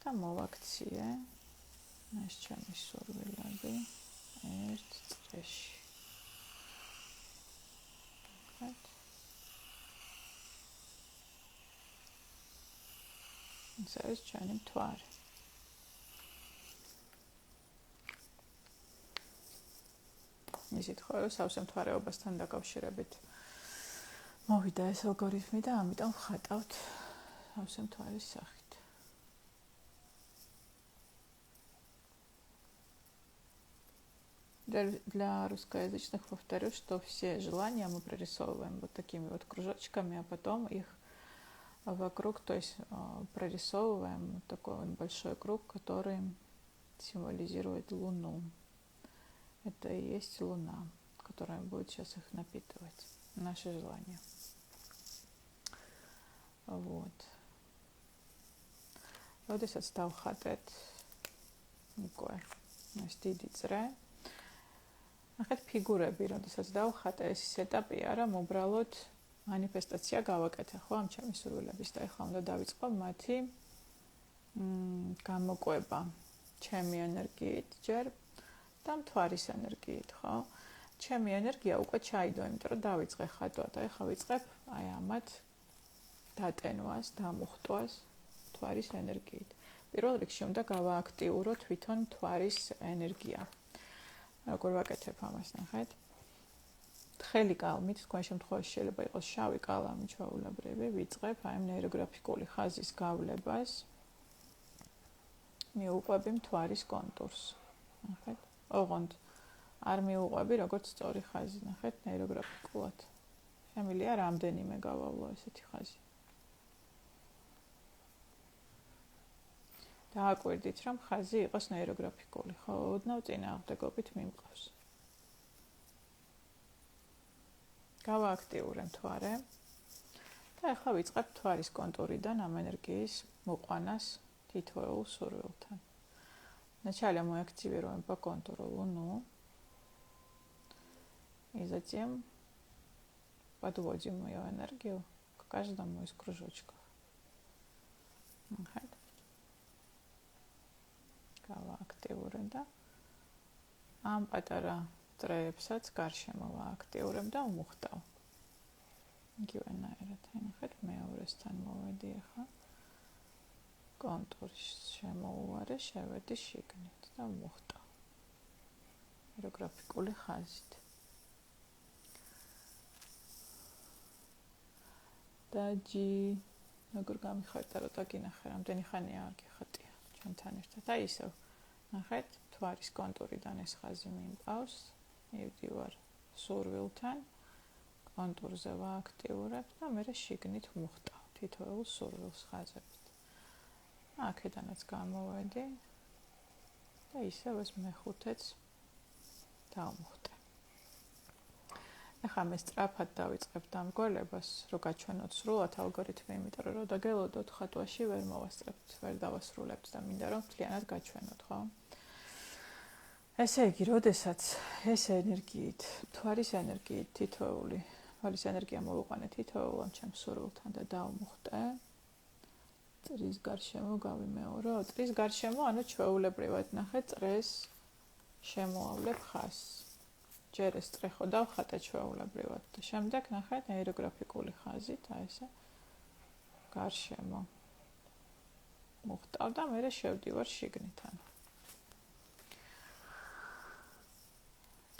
და მოვაქციე ეს ჩემი სურვილები ერთ წრეში. ეს არის ჩემი მთვარე. ისეთ ხო სავსე მთვარეობასთან დაკავშირებით მოვიდა ეს ალგორითმი და ამიტომ ვხატავთ სავსე მთვარის სახით. Для русскоязычных повторю, что все желания мы прорисовываем вот такими вот кружочками, а потом их вокруг, то есть прорисовываем такой вот большой круг, который символизирует Луну. Это и есть Луна, которая будет сейчас их напитывать, наши желания. Вот. Როდესაც დავხატეთ უკვე ეს დიდი წრე, ნახეთ ფიგურები, როდესაც დავხატე ეს ეტაპია, რომ უბრალოდ манифестация გავაკეთე ხო ამ ჩემი სურვილების და ეხლა უნდა დავიწყო მათი გამოკვება ჩემი ენერგიით ჯერ და მთვარის ენერგიით, ხო? ჩემი ენერგია უკვე ჩაიდო, იმიტომ რომ დავიწყე ხატვა და ეხლა ვიწყებ აი ამათ დატენვას, დამუხტვას მთვარის ენერგიით. პირველ რიგში უნდა გავააქტიურო თვითონ მთვარის ენერგია. როგორ ვაკეთებ ამას, ნახეთ? თხელი კალმით, თქვენ შემთხვევაში შეიძლება იყოს შავი კალამი ჩვეულებრივი, ვიწყებ აი ამ ნეიროგრაფიკული ხაზის გავლებას. მიუყვები მთვარის კონტურს. ნახეთ? ოღონდ არ მიუყვები როგორც სწორი ხაზი, ნახეთ, ნეიროგრაფიკულად. შემიძლია რამდენიმე გავავლო ესეთი ხაზი. დააკვირდით, რომ ხაზი იყოს ნეიროგრაფიკული, ხო, ოდნავ წინააღმდეგობით მიმყავს. გავააქტიურე მთვარე და ახლა ვიწყებ მთვარის კონტურიდან ამ ენергиის მოყვანას თითოეულ სურვილთან. Вначале мы активируем по контуру Луну и затем подводим ее энергию к каждому из кружочков. გავააქტიურე და ამ პატარა წრეებსაც გარშემო ვააქტიურებ და ვმუხტავ. იგივენაირად, ნახეთ, მეორესთან მოვედი ახლა. კონტურის შემოუვარე, შევედი შიგნით და ვმუხტავ. აეროგრაფიკული ხაზით. და ჯი როგორ გამიხარდა რომ დაგინახე, რამდენი ხანია არ გიხატია ჩვენთან ერთად. და ისევ ნახეთ, თვარის კონტურიდან ეს ხაზი მიმყავს, მივდივარ სურვილთან, კონტურზე ვააქტიურებ და მე შიგნით ვმუხტავ თითოეულ სურვილს ხაზებით. აქედანაც გამოვედი და ისევ ეს მეხუთეც დავმუხტე. ახლა მე სწრაფად დავიწყებ დამრგვალებას, რომ გაჩვენოთ სრულად ალგორითმი, იმიტომ რომ დაგელოდოთ ხატვაში ვერ მოვასწრებთ, ვერ დავასრულებთ და მინდა რომ მთლიანად გაჩვენოთ, ხო? ესე იგი, როდესაც ეს ენერგიით, თვარის ენერგიით თითოეული, თვარის ენერგია მოვიყვანე თითოეულ ამ ჩემს სურვილთან და დავმუხტე, წრის გარშემო გავიმეორო, წრის გარშემო, ანუ ჩვეულებრივად ნახეთ, წრეს შემოავლებ ხაზს. ჯერ ეს წრე ხო დავხატე ჩვეულებრივად და შემდეგ ნახეთ აეროგრაფიკული ხაზით, აი ესე გარშემო მუხტავ და მე შევდივარ შიგნითან.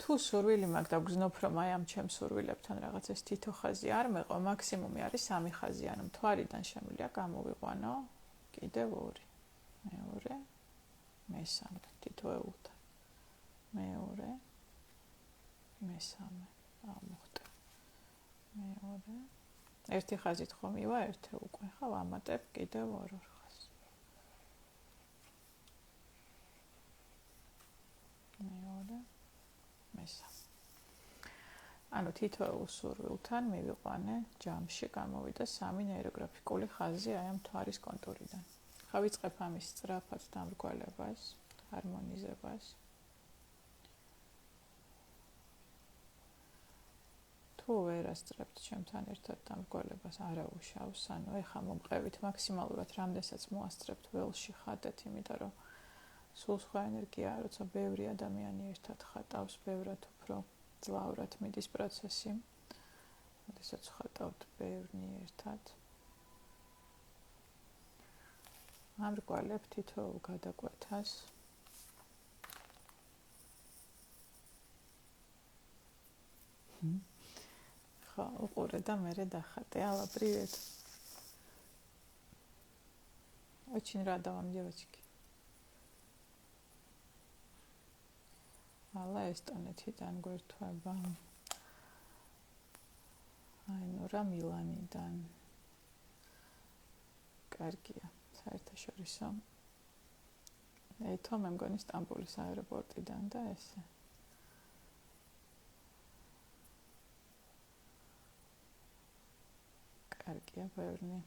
თუ სურვილი მაქვს და გრძნობ რომ აი ამ ჩემს სურვილებთან რაღაც ეს თითო ხაზი არ მეყო, მაქსიმუმი არის 3 ხაზი, ანუ მთვარიდან შემიძლია გამოვიყვანო კიდევ 2. მეორე, მესამე თითოეულთან. მეორე, მესამე, ამოხტე. მეორე. ერთი ხაზით ხომ ივა ერთე უკვე, ხო, ვამატებ კიდევ 2 ხაზს. მეორე, მესამე. ანუ თითოეულ სურვილთან მივიყვანე ჯამში გამოვიდა 3 აეროგრაფიკული ხაზი აი ამ თვარის კონტურიდან. ხა ვიწყებ ამის სწრაფად დამრგვალებას, ჰარმონიზებას. თუ ვერ ასწრებთ ჩემთან ერთად დამრგვალებას, არა უშავს, ანუ ეხა მომყევით მაქსიმალურად რამდენსაც მოასწრებთ ველში ხატეთ, იმიტომ რომ სულ სხვა ენერგიაა, როცა ბევრი ადამიანი ერთად ხატავს, ბევრად უფრო ძლავრად მიდის პროცესი. როდესაც ხატავთ ბევრნი ერთად. ამრგვალებ თითოეულ გადაკვეთას. ხო, უყურე და მერე дахატე. Алла, привет. Очень рада вам, девочки. Алла, ესტონეთიდან გვერდება. აინურა მილანიდან. კარგია, საერთაშორისო. ეთო მე მგონი სტამბოლის აეროპორტიდან და ესე. კარგია, ბევრი.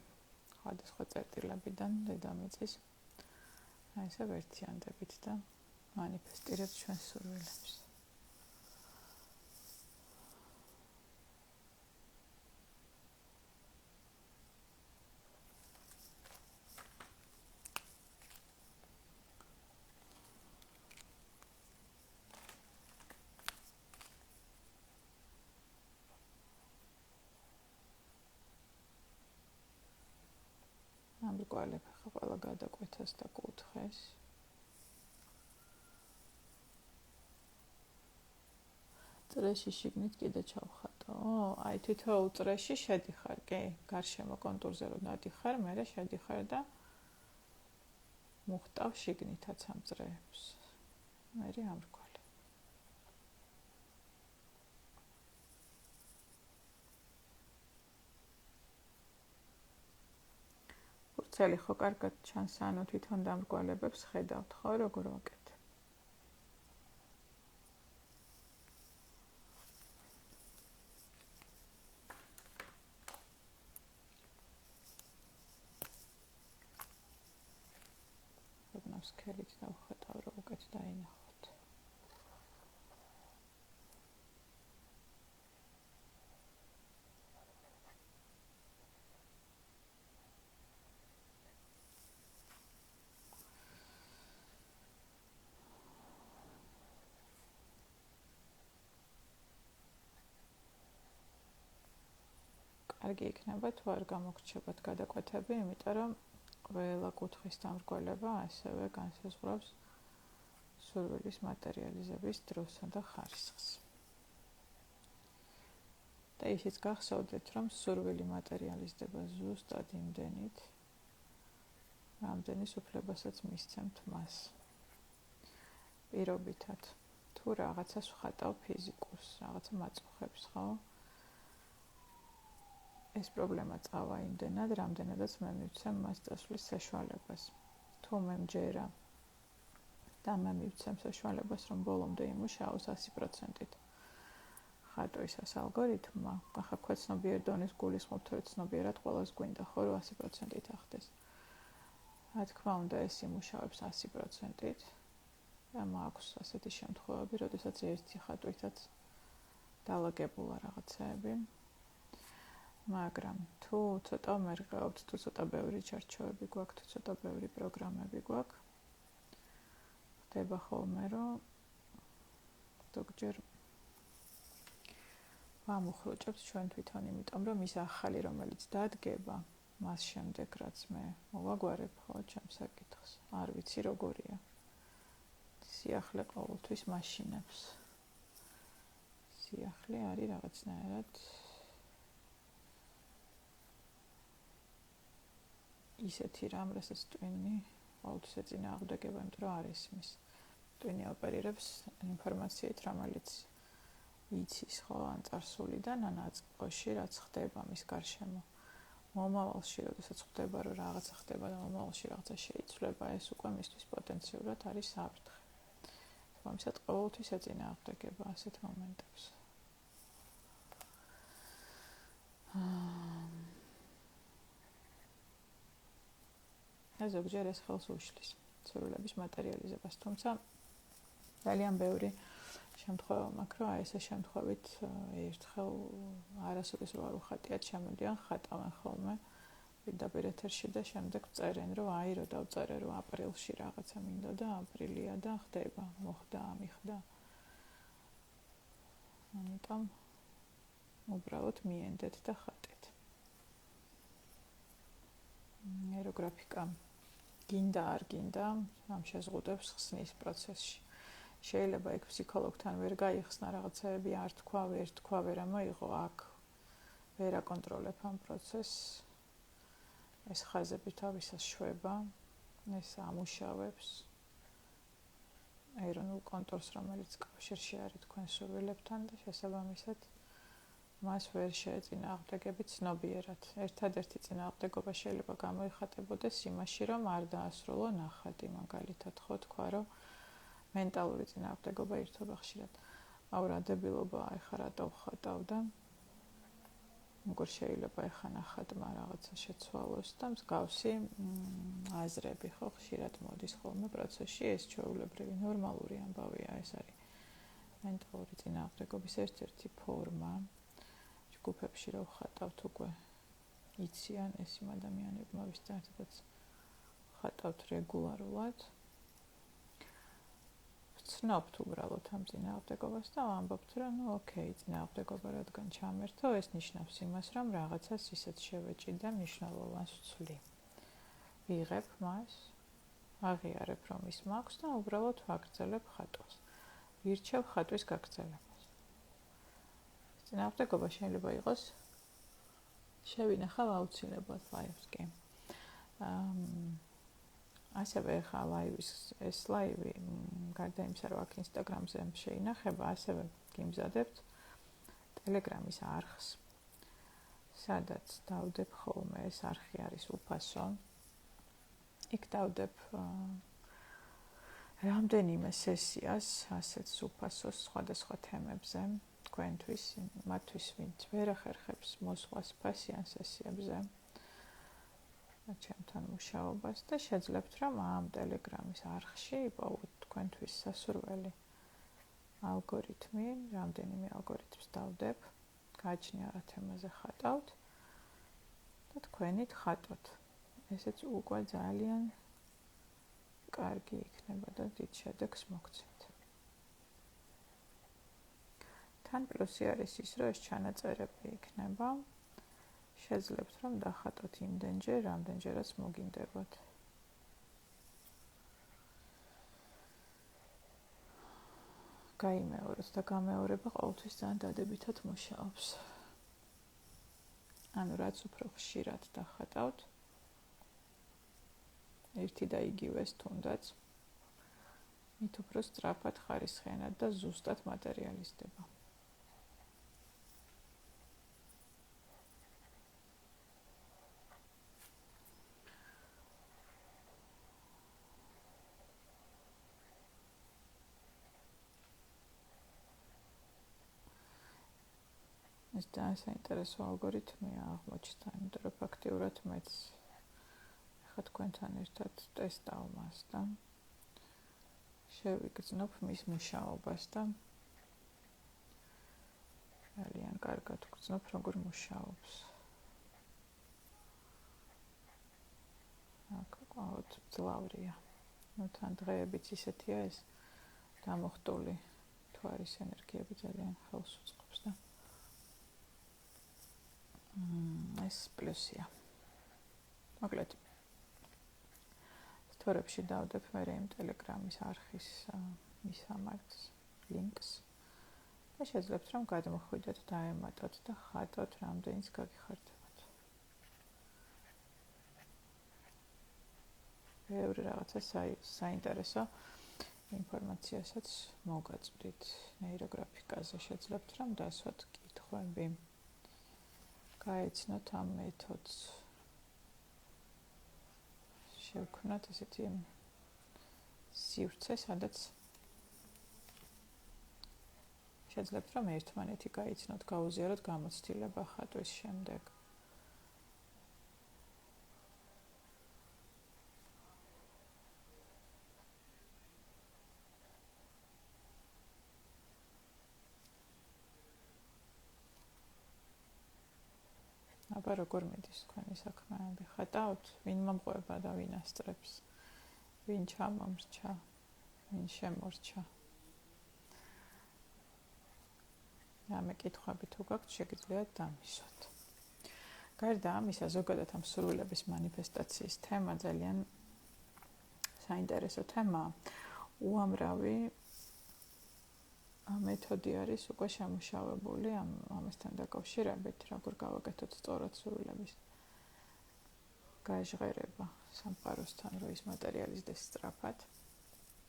სხვადასხვა წერტილებიდან დედამიწის. აი ესე ვერთიანდებით და манифестировать ჩვენს სურვილებს. ამრგვალებ ხა ყველა გადაკვეთას და კუთხეს. წრეში შიგნით კიდე ჩავხატო. აი თითოეულ წრეში შედიხარ, კი, გარშემო კონტურზე რომ დადიხარ, მერე შედიხარ და მუხტავ შიგნითაც ამ წრეებს. მერე ამრგვალებ. ფურცელი ხო კარგად ჩანს, ანუ თვითონ დამრგვალებებს ხედავთ, ხო, როგორ ვაკეთებ? სქელით დავხატავ, რომ უკეთ დაინახოთ. კარგი იქნება თუ არ გამოგრჩებათ გადაკვეთები, იმიტომ რომ ყველა კუთხის დამრგვალება ასევე განსაზღვრავს სურვილის მატერიალიზების დროსა და ხარისხს. და ისიც გახსოვდეთ, რომ სურვილი მატერიალიზდება ზუსტად იმდენით, რამდენის უფლებასაც მისცემთ მას. პირობითად, თუ რაღაცას ვხატავ ფიზიკურს, რაღაცა მაწუხებს, ხო? ეს პრობლემა წავა იმდენად, რამდენადაც მე მივცემ მას წასვლის საშუალებას. თუ მე მჯერა და მე მივცემ საშუალებას, რომ ბოლომდე იმუშაოს 100%-ით. ხატვის ეს ალგორითმმა, ახლა ქვეცნობიერ დონის გულისხმობ, თუ ცნობიერად ყველას გვინდა, ხო, რომ 100%-ით ახდეს. რა თქმა უნდა, ეს იმუშავებს 100%-ით. და მაქვს ასეთი შემთხვევები, როდესაც ერთი ხატვითაც დალაგებულა რაღაცეები. მაგრამ თუ ცოტა მერყევთ, თუ ცოტა ბევრი ჩარჩოები გვაქვს, თუ ცოტა ბევრი პროგრამები გვაქვს, ხდება ხოლმე, რომ ზოგჯერ ვამუხრუჭებთ ჩვენ თვითონ, იმიტომ რომ ის ახალი, რომელიც დადგება, მას შემდეგ რაც მე მოვაგვარებ, ხო, ჩემს საკითხს, არ ვიცი როგორია. სიახლე ყოველთვის მაშინებს. სიახლე არის რაღაცნაირად ისეთი რამ, რასაც ტვინი ყოველთვის ეწინააღმდეგება, იმიტომ რომ არ ისმის. ტვინი ოპერირებს ინფორმაციით, რომელიც იცის, ხო, ან წარსულიდან, ან აწმყოში, რაც ხდება მის გარშემო. მომავალში, როდესაც ხდება, რომ რაღაცა ხდება და მომავალში რაღაცა შეიცვლება, ეს უკვე მისთვის პოტენციურად არის საფრთხე. თუმცა ყოველთვის ეწინააღმდეგება ასეთ მომენტებს. ზოგჯერ ეს ხელს უშლის სურვილების მატერიალიზებას, თუმცა ძალიან ბევრი შემთხვევა მაქვს, რომ ეს შემთხვევით ერთხელ არასოდეს რო არ უხატიათ, შემოდიან, ხატავენ ხოლმე პირდაპირ ეთერში და შემდეგ წერენ, რომ აი რო დავწერე, რომ აპრილში რაღაცა მინდა და აპრილია და ხდება, მოხდა, მიხდა. ამიტომ უბრალოდ მიენდეთ და ხატეთ. ნეიროგრაფიკა გინდა არ გინდა, ამ შეზღუდვებს ხსნის პროცესში. შეიძლება იქ ფსიქოლოგთან ვერ გაიხსნა რაღაცები, არ თქვა, ვერ თქვა, ვერ ამოიღო, აქ ვერ აკონტროლებ ამ პროცესს. ეს ხაზები თავისას შვება, ეს ამუშავებს ეროვნულ კონტროლს, რომელიც კავშირში არის თქვენ სურვილებთან და შესაბამისად მას ვერ შეეწინააღმდეგებით ცნობიერად. ერთადერთი წინააღმდეგობა შეიძლება გამოიხატებოდეს იმაში, რომ არ დაასრულო ნახატი, მაგალითად, ხო თქვა, რომ მენტალური წინააღმდეგობა ირთვება ხშირად. აურადებილობა, ეხლა რატო ვხატავ და როგორ შეიძლება ეხა ნახატმა რაღაცა შეცვალოს და მსგავსი აზრები, ხო, ხშირად მოდის ხოლმე პროცესში, ეს ჩვეულებრივი ნორმალური ამბავია, ეს არის მენტალური წინააღმდეგობის ერთ-ერთი ფორმა. ჯგუფებში რო ხატავთ უკვე იციან ეს იმ ადამიანებმა, ვისთან ერთადაც ხატავთ რეგულარულად. ვცნობთ უბრალოდ ამ წინააღმდეგობას და ვამბობთ, რომ ნუ ოკეი, წინააღმდეგობა რადგან ჩამერთო, ეს ნიშნავს იმას, რომ რაღაცას ისეთ შევეჭი და მნიშვნელოვანს ვცვლი. ვიღებ მას, აღიარებ, რომ ის მაქვს და უბრალოდ ვაგრძელებ ხატვას. ვირჩევ ხატვის გაგრძელებას. წინააღმდეგობა შეიძლება იყოს შევინახავ აუცილებლად ლაივსკი. ასევე ხა ლაივის ეს ლაივი გარდა იმისა, რომ აქ ინსტაგრამზე შეინახება, ასევე გიმზადებთ ტელეგრამის არხს, სადაც დავდებ ხოლმე, ეს არხი არის უფასო. იქ დავდებ რამდენიმე სესიას, ასეც უფასოს სხვადასხვა თემებზე, თქვენთვის, მათთვის, ვინც ვერ ახერხებს მოსვლას ფასიან სესიებზე. ჩემთან მუშაობას და შეძლებთ, რომ ამ ტელეგრამის არხში იპოვოთ თქვენთვის სასურველი ალგორითმი, რამდენიმე ალგორითმს დავდებ, გააჩნია რა თემაზე ხატავთ და თქვენით ხატოთ. ესეც უკვე ძალიან კარგი იქნება და დიდ შედეგს მოგცემთ. თან პლუსი არის ის, რომ ეს ჩანაწერები იქნება შეძლებთ რომ დახატოთ იმდენჯერ, რამდენჯერაც მოგინდებათ. გაიმეოროთ და გამეორება ყოველთვის ძალიან დადებითად მუშაობს. ანუ რაც უფრო ხშირად დახატავთ, ერთი და იგივეს თუნდაც, მით უფრო სწრაფად ხარისხიანად და ზუსტად მატერიალიზდება. ეს ძალიან საინტერესო ალგორითმია აღმოჩნდა, იმიტომ რომ ფაქტიურად მეც ახლა თქვენთან ერთად ტესტავ მას და შევიგრძნობ მის მუშაობას და ძალიან კარგად ვგრძნობ როგორ მუშაობს. აქ ყავთ ძლავრია. ნუ თან დღეებიც ისეთია ეს გამოხტული თვარის ენერგიები ძალიან ხელს უწყობს და ეს პლუსია. მოკლედ სტორებში დავდებ მე იმ ტელეგრამის არხის მისამართს ლინკს და შეძლებთ რომ გადმოხვიდეთ და ემატოთ და ხატოთ რამდენიც გაგიხარდებათ. ბევრი რაღაცა საინტერესო ინფორმაციასაც მოგაწვდით ნეიროგრაფიკაზე. შეძლებთ რომ დასვათ კითხვები. გაეცნოთ ამ მეთოდს. შევქმნათ ესეთი სივრცე, სადაც შეძლებთ რომ ერთმანეთი გაიცნოთ, გაუზიაროთ გამოცდილება ხატვის შემდეგ. აბა როგორ მიდის თქვენი საქმეები? ხატავთ? ვინ მომყვება და ვინ ასწრებს? ვინ ჩამომრჩა? ვინ შემორჩა? რამე კითხვები თუ გაქვთ, შეგიძლიათ დამისვათ. გარდა ამისა, ზოგადად ამ სურვილების მანიფესტაციის თემა ძალიან საინტერესო თემაა. უამრავი მეთოდი არის უკვე შემუშავებული ამასთან დაკავშირებით, როგორ გავაკეთოთ სწორად სურვილების გაჟღერება სამყაროსთან, რომ ის მატერიალიზდეს სწრაფად.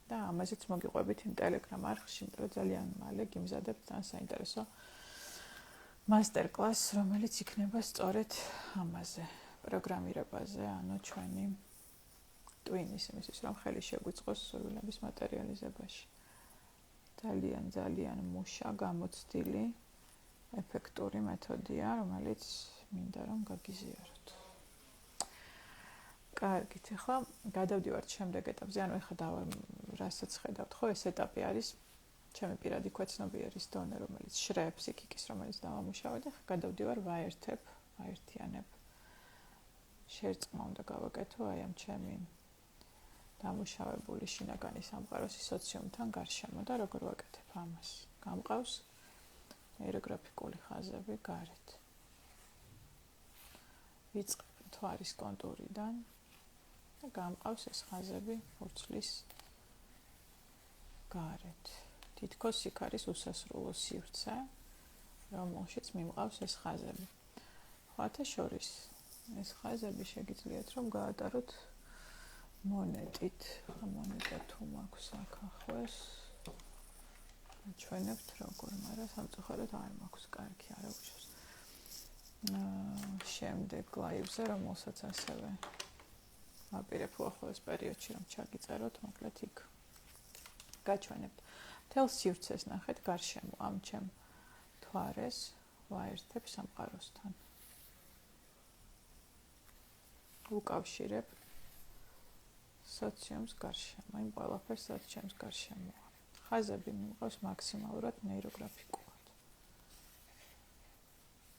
და ამაზეც მოგიყვებით იმ ტელეგრამ არხში, იმიტომ რომ ძალიან მალე გიმზადებთ ძალიან საინტერესო მასტერ-კლასს, რომელიც იქნება სწორედ ამაზე, პროგრამირებაზე, ანუ ჩვენი ტვინის, იმისთვის რომ ხელი შეგვიწყოს სურვილების მატერიალიზებაში. ძალიან მუშა, გამოცდილი, ეფექტური მეთოდია, რომელიც მინდა რომ გაგიზიაროთ. კარგით, ახლა გადავდივართ შემდეგ ეტაპზე, ანუ ახლა რასაც ხედავთ, ხო, ეს ეტაპი არის ჩემი პირადი ქვეცნობი არის დონე, რომელიც შრეებს იქ-იქის, რომელიც დავამუშავე და ახლა გადავდივარ ვაერთიანებ. შერწყმა უნდა გავაკეთო აი ამ ჩემი დამუშავებული შინაგანი სამყაროსი სოციუმთან გარშემო და როგორ ვაკეთებ ამას? გამყავს ნეიროგრაფიკული ხაზები გარეთ. ვიწყებ თვარის კონტურიდან და გამყავს ეს ხაზები ფურცლის გარეთ. თითქოს იქ არის უსასრულო სივრცე, რომელშიც მიმყავს ეს ხაზები. ხათა შორის ეს ხაზები შეგიძლიათ რომ გაატაროთ მონეტით. მონეტა თუ მაქვს აქ ახლოს ჩვენებთ როგორ, მაგრამ სამწუხაროდ არ მაქვს კარგი, არა უშავს. შემდეგ ლაივზე, რომელსაც ასევე ვაპირებ უახლოეს პერიოდში რომ ჩაგიწეროთ, მოკლედ იქ გაჩვენებთ. მთელ სივრცეს ნახეთ გარშემო ამ ჩემ თვარეს ვაერთებ სამყაროსთან. უკავშირებ სოციუმს გარშემო, იმ ყველაფერს, რაც ჩემს გარშემოა. ხაზები მიმყავს მაქსიმალურად ნეიროგრაფიკულად.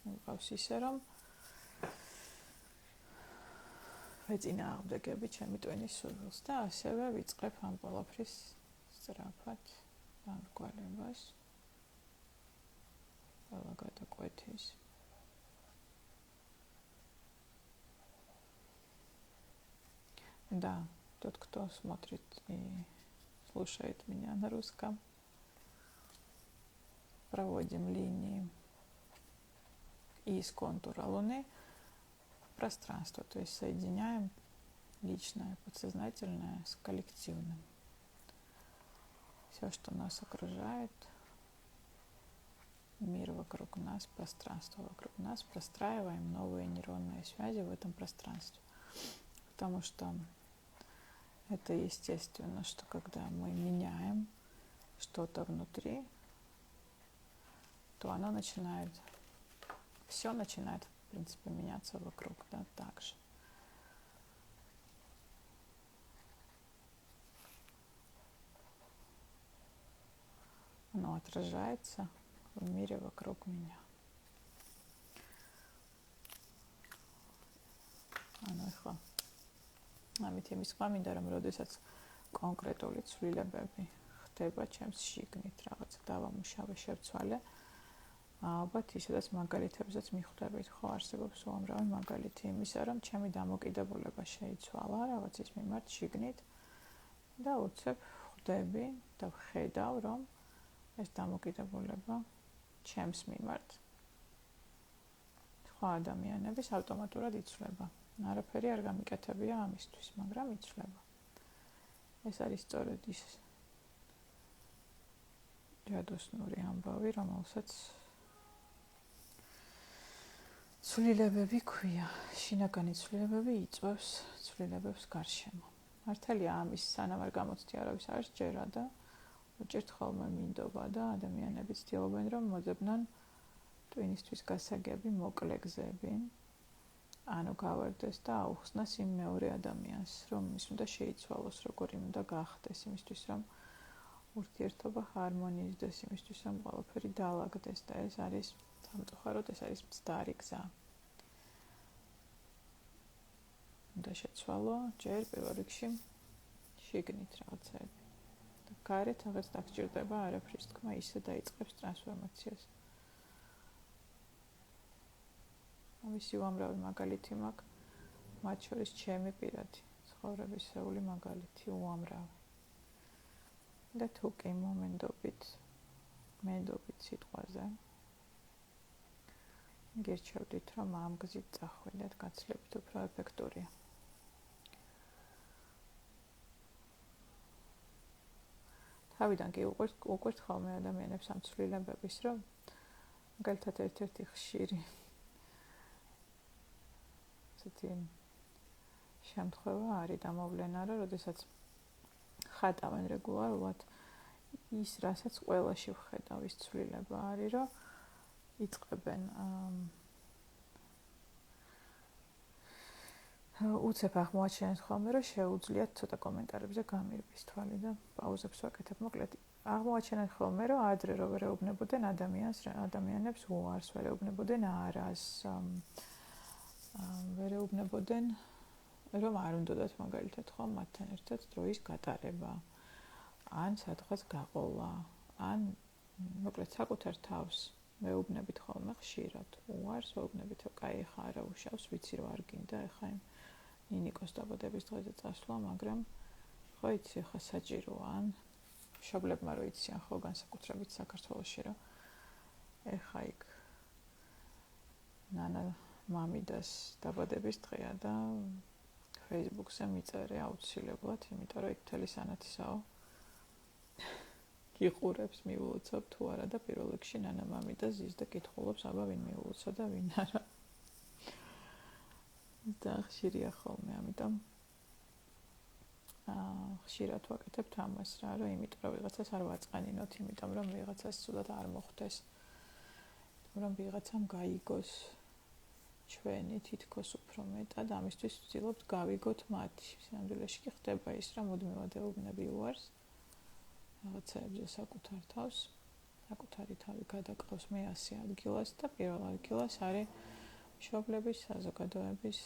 მიმყავს ისე, რომ ვეწინააღმდეგები ჩემი ტვინის სურვილს და ასევე ვიწყებ ამ ყველაფრის სწრაფად დამრგვალებას. ყველა გადაკვეთის. Да, тот, кто смотрит и слушает меня на русском, проводим линии из контура Луны в пространство, то есть соединяем личное, подсознательное с коллективным. Все, что нас окружает, мир вокруг нас, пространство вокруг нас, простраиваем новые нейронные связи в этом пространстве. Потому что это естественно, что когда мы меняем что-то внутри, то оно начинает, все начинает, в принципе, меняться вокруг, да, так же. Оно отражается в мире вокруг меня. Ეხლა ამით იმის მინდა რომ როდესაც კონკრეტული ცვლილებები ხდება ჩემს შიგნით, რაღაც დავამუშავე, შევცვალე, ალბათ ისედაც მაგალითებსაც მიხვდებით, ხო, არსებობს უამრავი მაგალითი იმისა, რომ ჩემი დამოკიდებულება შეიცვალა რაღაცის მიმართ შიგნით და უცებ ხვდები და ვხედავ, რომ ეს დამოკიდებულება ჩემს მიმართ სხვა ადამიანების ავტომატურად იცვლება. არაფერი არ გამიკეთებია ამისთვის, მაგრამ იცვლება. ეს არის სწორედ ის ჯადოსნური ამბავი, რომელსაც ცვლილებები ქვია. შინაგანი ცვლილებები იწვევს ცვლილებებს გარშემო. მართალია ამის სანამ არ გამოცდი არავის არ სჯერა და უჭირთ ხოლმე მინდობა და ადამიანები ცდილობენ რომ მოძებნან ტვინისთვის გასაგები მოკლე გზები. ანუ გავარდეს და აუხსნას იმ მეორე ადამიანს, რომ ის უნდა შეიცვალოს, როგორი უნდა გახდეს, იმისთვის რომ ურთიერთობა ჰარმონიზდეს, იმისთვის რომ ყველაფერი დაალაგდეს და ეს არის სამწუხაროდ ეს არის მცდარი გზა. უნდა შეცვალო ჯერ პირველ რიგში შიგნით რაღაცები. და გარეთ რაღაც დაგჭირდება არაფრის თქმა ისე დაიწყებს ტრანსფორმაციას. ამისი უამრავი მაგალითი მაქვს, მათ შორის ჩემი პირადი ცხოვრებისეული მაგალითი უამრავი. და თუ კი მენდობით სიტყვაზე, გირჩევდით, რომ ამ გზით წახვიდეთ, გაცილებით უფრო ეფექტურია. თავიდან კი უყვირთ ხოლმე ადამიანებს ამ ცვლილებების, რომ მაგალითად ერთ-ერთი ხშირი შემთხვევა არის დამოვლენა, რომ როდესაც ხატავენ რეგულარულად ის, რასაც ყველაში ვხედავ, ის ცვლილება არის, რომ იწყებენ უცებ აღმოაჩენთ ხოლმე, რომ შეუძლიათ ცოტა კომენტარებზე გამირბის თვალი და პაუზებს ვაკეთებ. მოკლედ, აღმოაჩენთ ხოლმე, რომ ადრე რო ვერეუბნებოდნენ ადამიანებს უარს, ვერეუბნებოდნენ არას, ვერეუბნებოდნენ, რომ არ უნდათ მაგალითად ხო მათთან ერთად დროის გატარება, ან სადღაც გაყოლა, ან მოკლედ საკუთარ თავს მეუბნებით ხოლმე ხშირად უარს, ვეუბნებით, რომ კაი, ხა არა უშავს, ვიცი რომ არ გინდა, ხა იმ ნინიკოს დაბადების დღეზე წასვლა, მაგრამ ხო იცი, ხა საჭიროა, ან მშობლებმა რო იციან ხო განსაკუთრებით საქართველოში, რომ ეხა იქ ნანა მამიდას დაბადების დღეა და Facebook-ზე მიწერე აუცილებლად, იმიტომ რომ იქ მთელი სანათისაო იყურებს, მიულოცავ თუ არა და პირველ რიგში ნანა მამიდა ზის და კითხულობს, აბა ვინ მიულოცა და ვინ არა. და ხშირია ხოლმე, ამიტომ ხშირად ვაკეთებთ ამას რა, რომ იმიტომ რომ ვიღაცას არ ვაწყენინოთ, იმიტომ რომ ვიღაცას ცუდად არ მოხდეს, რომ ვიღაცამ გაიგოს ჩვენი თითქოს უფრო მეტად, ამისთვის ვცდილობთ გავიგოთ მათი. სინამდვილეში კი ხდება ის, რომ მუდმივად ეუბნები უარს რაღაცებზე საკუთარ თავს, საკუთარი თავი გადაყავს მე-100 ადგილას და პირველ ადგილას არის მშობლების, საზოგადოების,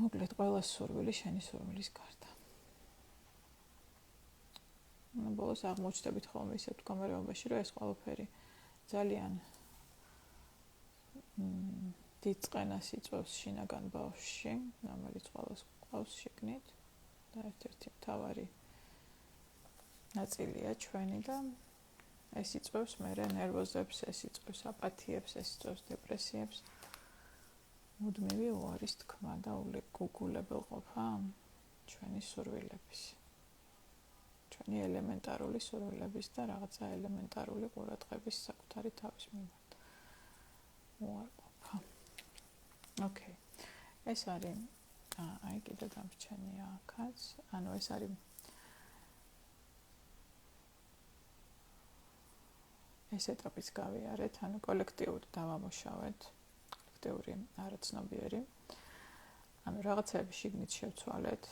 მოკლედ ყველას სურვილი შენი სურვილის გარდა. ბოლოს აღმოჩნდებით ხოლმე ისეთ მდგომარეობაში, რომ ეს ყველაფერი ძალიან დიდ წყენას იწვევს შინაგან ბავშვში, რომელიც ყველას გვყავს შიგნით და ერთ-ერთი მთავარი ნაწილია ჩვენი და ეს იწვევს მერე ნერვოზებს, ეს იწვევს აპათიებს, ეს იწვევს დეპრესიებს. მუდმივი უარის თქმა და უგულებელყოფა ჩვენი სურვილების. ჩვენი ელემენტარული სურვილების და რაღაცა ელემენტარული ყურადღების საკუთარი თავის მიმართ. უარყოფა. ოკეი. ეს არის აი კიდე დამრჩენია აქაც. ანუ ეს არის ეს ეტაპიც გავიარეთ, ანუ კოლექტიური დავამუშავეთ, კოლექტიური არაცნობიერი. ანუ რაღაცები შიგნით შევცვალეთ,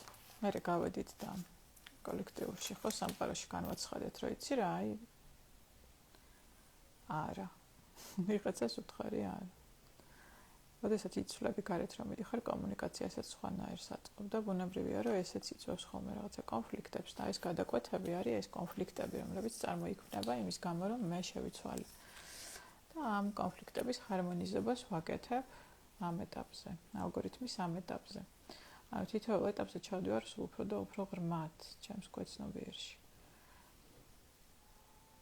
მერე გავედით და კოლექტიურში ხო სამყაროში განვაცხადეთ, რომ იცი რა, აი არა. ვიღაცას უთხარი არა. როდესაც იცვლები გარეთ რომ მიდიხარ კომუნიკაციასაც სხვანაირს აწყობ და ბუნებრივია რომ ესეც იწვევს ხოლმე რაღაცა კონფლიქტებს და ეს გადაკვეთები არის ეს კონფლიქტები რომლებიც წარმოიქმნება იმის გამო რომ მე შევიცვალე და ამ კონფლიქტების ჰარმონიზებას ვაკეთებ ამ ეტაპზე ალგორითმის ამ ეტაპზე ანუ თითოეულ ეტაპზე ჩავდივარ სულ უფრო და უფრო ღრმად ჩემს ქვეცნობიერში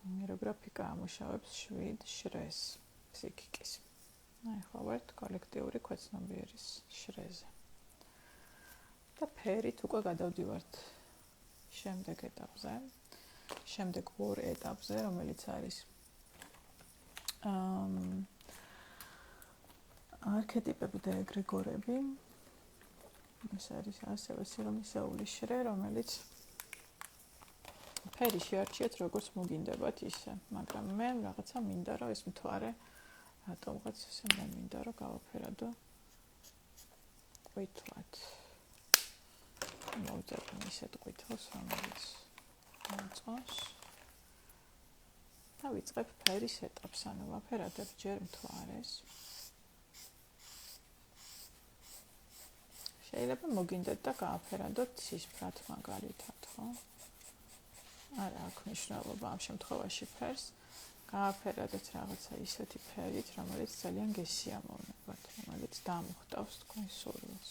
ნეიროგრაფიკა ამუშავებს 7 შრეს ფსიქიკის ახლა ვართ კოლექტიური ქვეცნობიერის შრეზე. და ფერით უკვე გადავდივართ შემდეგ ეტაპზე. შემდეგ ორ ეტაპზე, რომელიც არის არქეტიპები და ეგრეგორები. ეს არის ასევე სიღრმისეული შრე, რომელიც ფერი შეარჩიეთ როგორც მოგინდებათ ისე, მაგრამ მე რაღაცა მინდა რომ ეს მთვარე რატომღაც ესე მე მინდა რომ გავაფერადო ყვითლად მოვწერე ისეთ ყვითელს რომელიც მოწონს და ვიწყებ ფერის ეტაპს ანუ ვაფერადებ ჯერ მთვარეს შეიძლება მოგინდეთ და გააფერადოთ ცისფრად მაგალითად ხო არა აქვს მნიშვნელობა ამ შემთხვევაში ფერს გააფერადეთ რაღაცა ისეთი ფერით, რომელიც ძალიან გესიამოვნებათ, რომელიც დამხვტავს თქვენს სურვილს.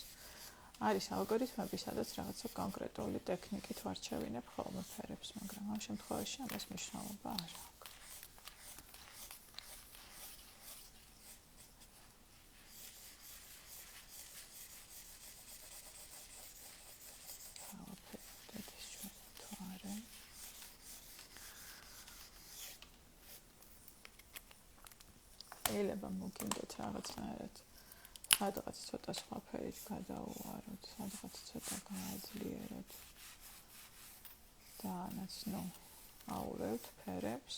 არის ალგორითმები, სადაც რაღაცა კონკრეტული ტექნიკით ვარჩევინებ ხოლმე ფერებს, მაგრამ ამ შემთხვევაში ამას მნიშვნელობა არ აქვს. შეიძლება მოგინდეთ რაღაცნაირად სადღაც ცოტა სხვა ფერით გადაუვაროთ, სადღაც ცოტა გააძლიეროთ და ნაცნო აურევთ ფერებს.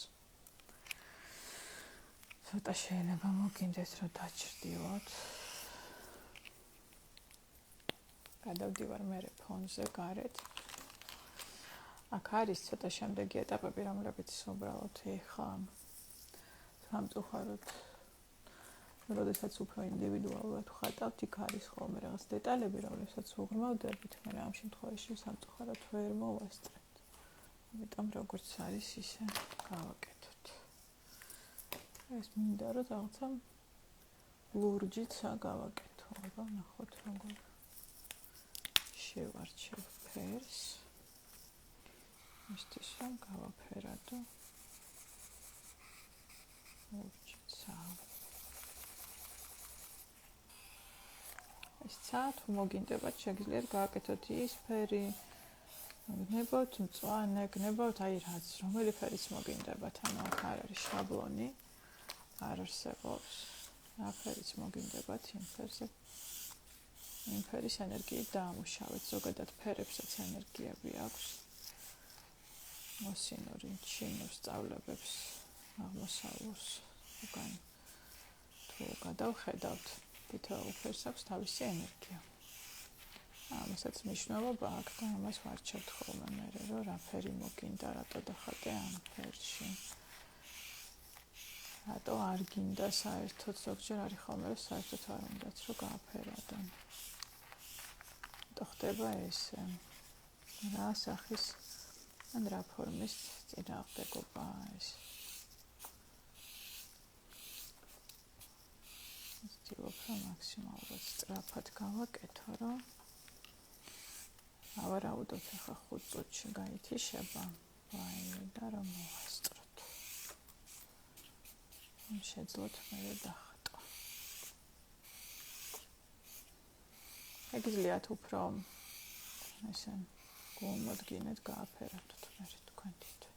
ცოტა შეიძლება მოგინდეთ რომ დაჭრდილოთ. გადავდივარ მერე ფონზე გარეთ. აქ არის ცოტა შემდეგი ეტაპები, რომლებიც უბრალოდ ეხლა სამწუხაროდ როდესაც უფრო ინდივიდუალურად ვხატავთ, იქ არის ხოლმე რაღაც დეტალები, რომლებსაც უღრმავდებით, მაგრამ ამ შემთხვევაში სამწუხაროდ ვერ მოვასწრებთ. ამიტომ როგორც არის, ისე გავაკეთოთ. ეს მინდა რომ რაღაცა ლურჯიც გავაკეთო, აბა ნახოთ როგორ შევარჩევ ფერს. ისიც რომ გავაფერადო ლურჯიცა. ცა თუ მოგინდებათ შეგიძლიათ გააკეთოთ ის ფერი გნებავთ მწვანე გნებავთ აი რაც რომელი ფერიც მოგინდებათ ანუ აქ არ არის შაბლონი არ არსებობს რა ფერიც მოგინდებათ იმ ფერის ენერგიით დაამუშავეთ ზოგადად ფერებსაც ენერგიები აქვს მოსინური ჩინოს სწავლებებს აღმოსავლურს უკან თუ გადავხედავთ თითოეულ ფერს აქვს თავისი ენერგია. ამასაც მნიშვნელობა აქვს და ამას ვარჩევთ ხოლმე მე რომ რა ფერი მოგინდა, რატო დახატე ამ ფერში. რატო არ გინდა საერთოდ ზოგჯერ არის ხოლმე რომ საერთოდ არ უნდათ რომ გააფერადო. და ხდება ესე. რა სახის ან რა ფორმის წინააღმდეგობა ეს. ვცდილობ, რომ მაქსიმალურად სწრაფად გავაკეთო, რომ ავარაუდოთ ახლა 5 წუთში გაითიშება, ვაიმე და რომ მოვასწროთ. შეძლოთ მე დახატო. ეგიძლიათ უფრო ესე გულმოდგინედ გააფერადოთ მე თქვენ თვითონ.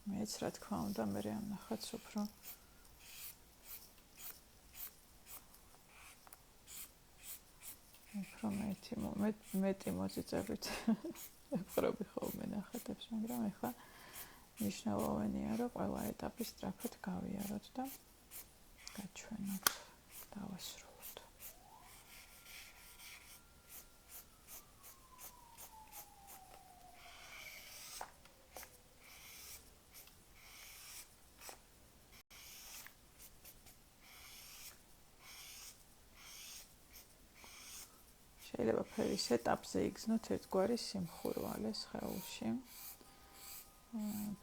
მეც რა თქმა უნდა მე ამნახაც უფრო მეტი მოწიწებით ეპყრობი ხოლმე ნახატებს, მაგრამ ეხლა მნიშვნელოვანია, რომ ყველა ეტაპი სწრაფად გავიაროთ და გაჩვენოთ, დავასრულოთ. შეიძლება ფერის ეტაპზე იგრძნოთ ერთგვარი სიმხურვალე სხეულში.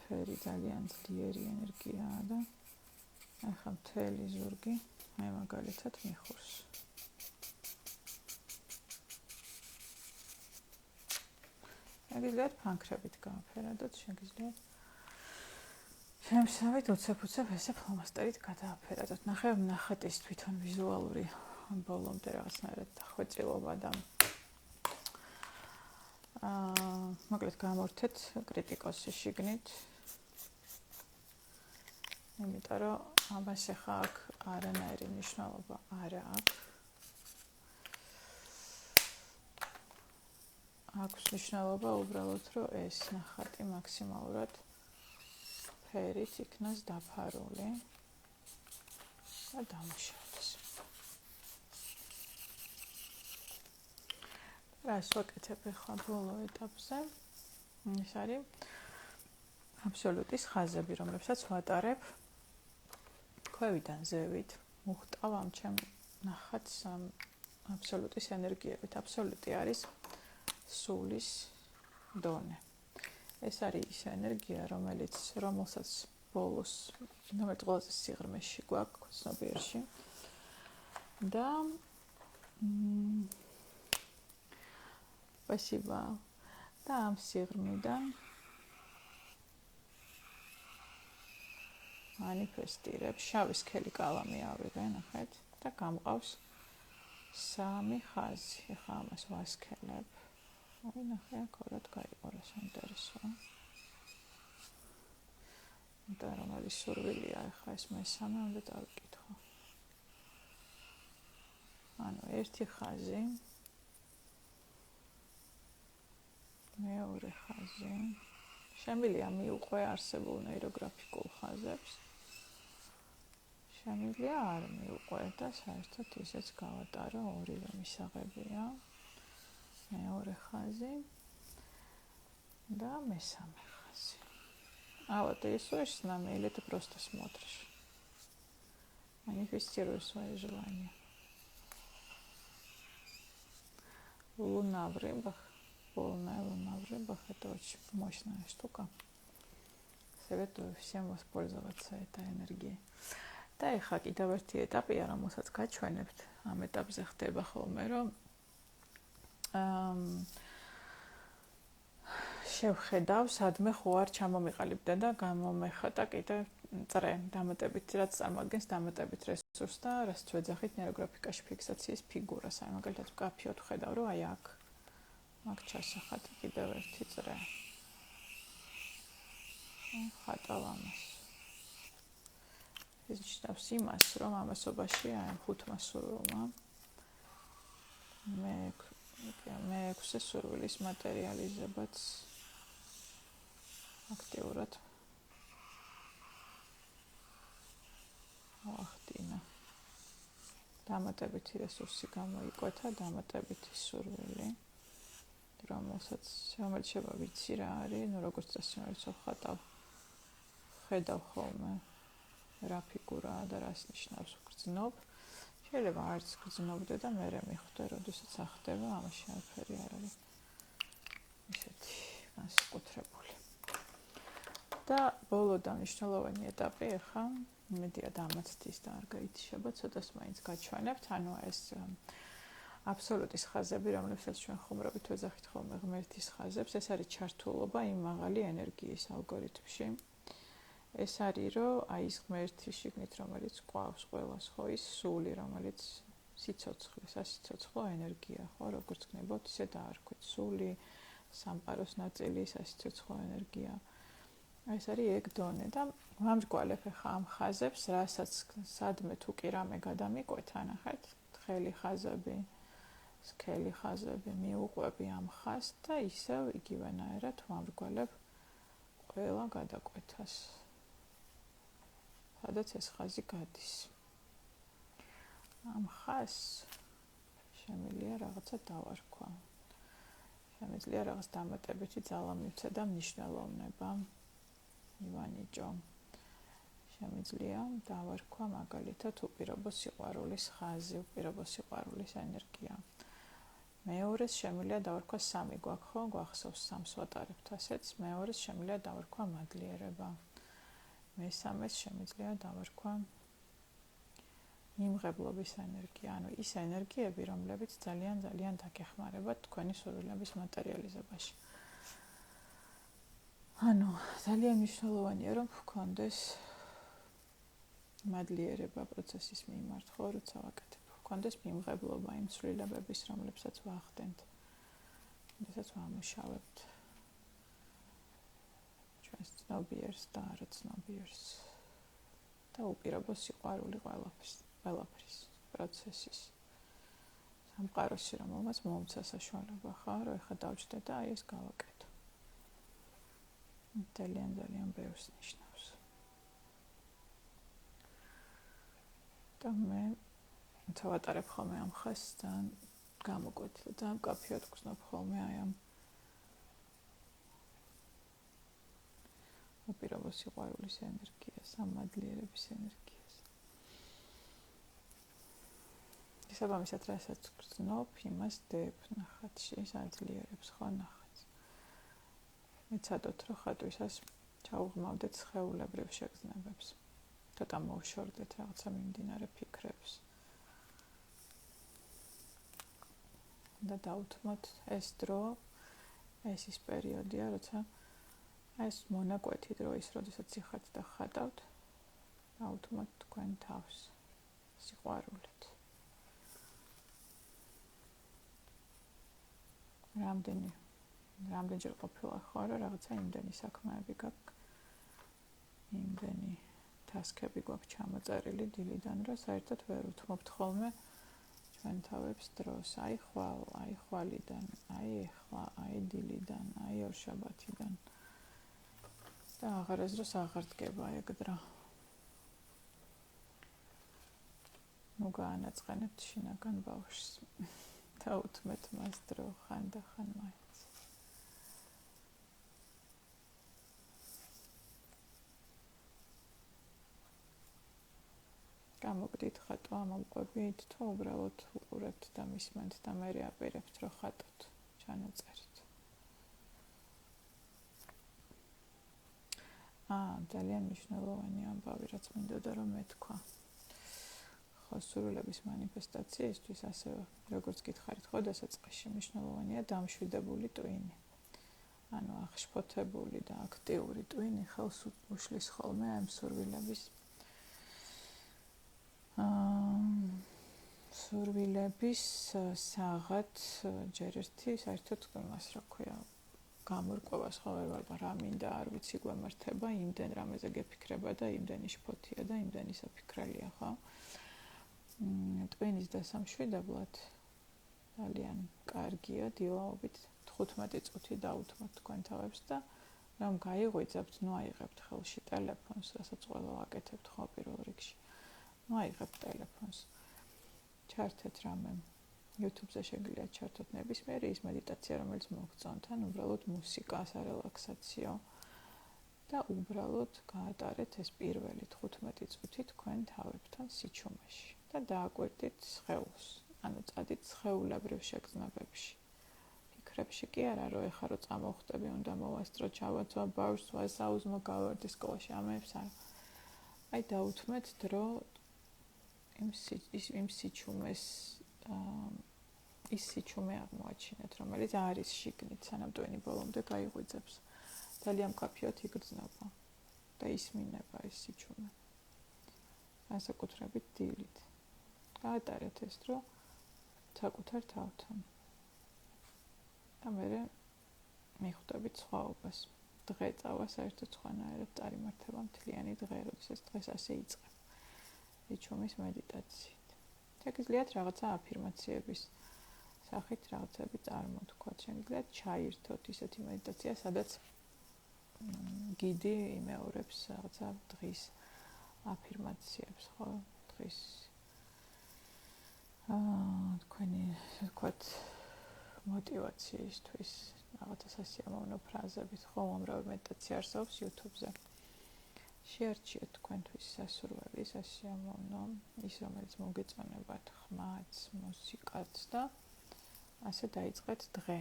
ფერი ძალიან ძლიერი ენერგიაა და ახლა მთელი ზურგი მე მაგალითად მიხურს. შეგიძლიათ ფანქრებით გააფერადოთ, შეგიძლიათ შემსავით უცებ-უცებ ესე ფლომასტერით გადააფერადოთ. ნახატის თვითონ ვიზუალური ბოლომდე რაღაცნაირად დახვეწილობა და მოკლედ გამორთეთ კრიტიკოსის შიგნით. იმიტომ რომ ამას ახლა აქ არანაირი მნიშვნელობა არ აქვს. აქვს მნიშვნელობა უბრალოდ რომ ეს ნახატი მაქსიმალურად ფერით იქნას დაფარული და დამუშავდეს. რას ვაკეთებ ახლა ბოლო ეტაპზე? ეს არის აბსოლუტის ხაზები, რომლებსაც ვატარებ ქვევიდან ზევით. მოხტავ ამ ჩემ ნახატს აბსოლუტის ენერგიებით. აბსოლუტი არის სულის დონე. ეს არის ის ენერგია, რომელსაც ბოლოს, რომელიც ყველაზე სიღრმეში გვაქვს ცნობიერში. და спасибо. და ამ სიღრმიდან манифестирებ. შავი სქელი კალამი ავიღე, ნახეთ, და გამყავს 3 ხაზი. ახლა ამას ვასქელებ. აი, ნახე, აქ ორად გაიყარა, საინტერესოა. და რომელი სურვილია ახლა ეს მესამე უნდა დავიკითხო. ანუ ერთი ხაზი, მეორე ხაზი. შემიძლია მიუყვე არსებულ ნეიროგრაფიკულ ხაზებს. შემიძლია არ მიუყვე და საერთოდ ისეც გავატარო, ორივე მისაღებია. მეორე ხაზი да მესამე ხაზი. А вот и слышишь, нам или ты просто смотришь. Манифестируй свои желания. Луна в рыбах, полная луна в рыбах, это очень мощная штука. Советую всем воспользоваться этой энергией. და ეხლა კიდევ ერთი ეტაპია, რომელსაც გაჩვენებთ. ამ ეტაპზე ხდება ხოლმე, რომ შევხედავ, სადმე ხო არ ჩამომიყალიბდა და გამომეხატა კიდევ წრე, დამატებით, რაც წარმოადგენს დამატებით რესურსს და რაც ვეძახით ნეიროგრაფიკაში ფიქსაციის ფიგურას. აი, მაგალითად, ვკაფიოდ ვხედავ, რომ აი აქ ჩასახატი კიდევ ერთი წრე. ხატავ ამას. ეს ნიშნავს იმას, რომ ამასობაში აი 5 სურვილმა მე 6 სურვილის მატერიალიზებაც აქტიურად ახდინა. დამატებითი რესურსი გამოიკვეთა, დამატებითი სურვილი, რომელსაც შემოჩება ვიცი რა არის, ну როგორც წესი ხატავ, ხედავ ხოლმე რა ფიგურაა და რას ნიშნავს გრძნობ. შეიძლება არც გრძნობდე და მე მიხვდე, როდესაც ახდება, ამაში არაფერი არ არის ისეთი განსაკუთრებული. და ბოლო და მნიშვნელოვანი ეტაპი ახლა მედია დამაცდის და არ გაითიშება, ცოტას მაინც გაჩვენებთ, ანუ ეს აბსოლუტის ხაზები, რომლებსაც ჩვენ ხუმრობით ვეძახით ხოლმე ღმერთის ხაზებს, ეს არის ჩართულობა იმ მაღალი ენერგიის ალგორითმში. ეს არის, რომ აი ეს ღმერთის შიგნით, რომელიც ყვავს ყველას, ხო, ის სული, რომელიც სიცოცხლე, სასიცოცხლო ენერგია, ხო, როგორც გნებავთ, ისე დაარქვით, სული, სამყაროს ნაწილი, სასიცოცხლო ენერგია. ეს არის ეგ დონე და ვამსგვალებ ახლა ამ ხაზებს, რასაც სადმე თუ კი რამე გადამიკვეთ, ანახეთ, თხელი ხაზები, სქელი ხაზები, მიუყვები ამ ხაზს და ისევ იგივენაირად ვამსგვალებ ყველა გადაკვეთას. სადაც ეს ხაზი გადის. ამ ხაზს შემიძლია რაღაცა დავარქვა. შემიძლია რაღაც დამატებითი ძალა მივცე და მნიშვნელოვნება მივანიჭო. შემიძლია დავარქვა მაგალითად უპირობო სიყვარულის ხაზი, უპირობო სიყვარულის ენერგია. მეორეს შემიძლია დავარქვა სამი გვაქვს, ხო? გვახსოვს სამს ვატარებთ ასეც. მეორეს შემიძლია დავარქვა მადლიერება. მესამეს შემიძლია დავარქვა მიმღებლობის ენერგია, ანუ ის ენერგიები, რომლებიც ძალიან დაგეხმარებათ თქვენი სურვილების მატერიალიზებაში. ანუ ძალიან მნიშვნელოვანია, რომ გქონდეს მადლიერება პროცესის მიმართ, ხო, როცა ვაკეთებ. გქონდეს მიმღებლობა იმ ცვლილებების, რომლებსაც ვახდენთ. რასაც ვამუშავებთ. ჩვენს ცნობიერს და არაცნობიერს. და უპირობო სიყვარული ყველაფრის პროცესის. სამყაროში რომელმაც მომცა საშუალება, ხო, რომ ეხლა დავჭდე და აი ეს გავაკეთო. ძალიან ბევრს ნიშნავს. და მე ვატარებ ხოლმე ამ ხაზს და გამოკვეთილ და მკაფიოდ გრძნობ ხოლმე აი ამ უპირობო სიყვარულის ენერგიას, ამ მადლიერების ენერგიას. შესაბამისად, რასაც გრძნობ, იმას დებ ნახატში, აძლიერებს ხო ნახატს. მეცადოთ, რომ ხატვისას ჩაუღმავდეთ სხეულებრივ შეგრძნებებს. ცოტა მოვშორდეთ რაღაცა მიმდინარე ფიქრებს. და დავუთმოთ ეს დრო, ეს ის პერიოდია, როცა ეს მონაკვეთი დრო ის, როდესაც იხართ და ხატავთ, დავუთმოთ თქვენ თავს სიყვარულით. რამდენჯერ ყოფილა ხო, რომ რაღაცა იმდენი საქმეები გაქვს, იმდენი თასკები გვაქვს ჩამოწერილი დილიდან, რომ საერთოდ ვერ უთმობთ ხოლმე ჩვენ თავებს დროს, აი ხვალიდან, აი ეხლა, აი დილიდან, აი ორშაბათიდან. და აღარეს დროს აღარ დგება ეგ დრო. ნუ გაანაწყენებთ შინაგან ბავშვს. და უთმეთ მას დრო ხან მაინც. გამოგდით ხატვა მომყვებით, თუ უბრალოდ უყურებთ და მისმენთ და მე აპირებთ, რომ ხატოთ, ჩანაწერით. ძალიან მნიშვნელოვანი ამბავი, რაც მინდოდა რომ მეთქვა. ხო, სურვილების მანიფესტაციისთვის ასევე, როგორც გითხარით, ხო, დასაწყისში მნიშვნელოვანია დამშვიდებული ტვინი. ანუ აღშფოთებული და აქტიური ტვინი ხელს უშლის ხოლმე ამ სურვილების საღად ჯერ ერთი საერთოდ მას რა ქვია გამორკვევას ხო ვერ ვარ რა მინდა არ ვიცი გვემართება იმდენ რამეზე გეფიქრება და იმდენი შფოთია და იმდენი საფიქრალია ხო ტვინის დასამშვიდებლად ძალიან კარგია დილაობით 15 წუთი დაუთმოთ თქვენ თავებს და რომ გაიღვიძებთ ნუ აიღებთ ხელში ტელეფონს რასაც ყველა ვაკეთებთ ხო პირველ რიგში ნუ აიღებთ ტელეფონს ჩართეთ რამე YouTube-ზე შეგიძლია ჩართოთ ნებისმიერი ის მედიტაცია რომელიც მოგწონთ ან უბრალოდ მუსიკა სარელაქსაციო და უბრალოდ გაატარეთ ეს პირველი 15 წუთი თქვენ თავებთან სიჩუმეში და დააკვირდით სხეულს ანუ წადით სხეულებრივ შეგრძნებებში საკუთრებში კი არა, რომ ეხა რო წამოვხდები, უნდა მოვასწრო, ჩავაცვა ბავშვს, ვასაუზმო, გავარდი სკოლაში ამებს არა. აი დაუთმეთ დრო იმ სიჩუმეს ის სიჩუმე აღმოაჩინეთ, რომელიც არის შიგნით, სანამ ტვენი ბოლომდე გაიღვიძებს. ძალიან მკაფიოდ იგრძნობა და ისმინება ეს სიჩუმე. განსაკუთრებით დილით. გაატარეთ ეს დრო საკუთარ თავთან. და მერე მიხვდებით სხვაობას. დღე წავა საერთოდ სხვანაირად წარიმართება მთლიანი დღე, როდესაც დღეს ასე იწყებ. სიჩუმის მედიტაციით. შეგიძლიათ რაღაცა აფირმაციების სახით რაღაცები წარმოთქვათ. შეგიძლიათ ჩაირთოთ ისეთი მედიტაცია, სადაც გიდი იმეორებს რაღაცა დღის აფირმაციებს, ხო? დღის თქვენი ვთქვათ მოტივაციისთვის რაღაცა სასიამოვნო ფრაზებით, ხო, უამრავი მედიტაცია არსებობს YouTube-ზე. შეარჩიეთ თქვენთვის სასურველი, სასიამოვნო, ის რომელიც მოგეწონებათ, ხმაც, მუსიკაც და ასე დაიწყეთ დღე.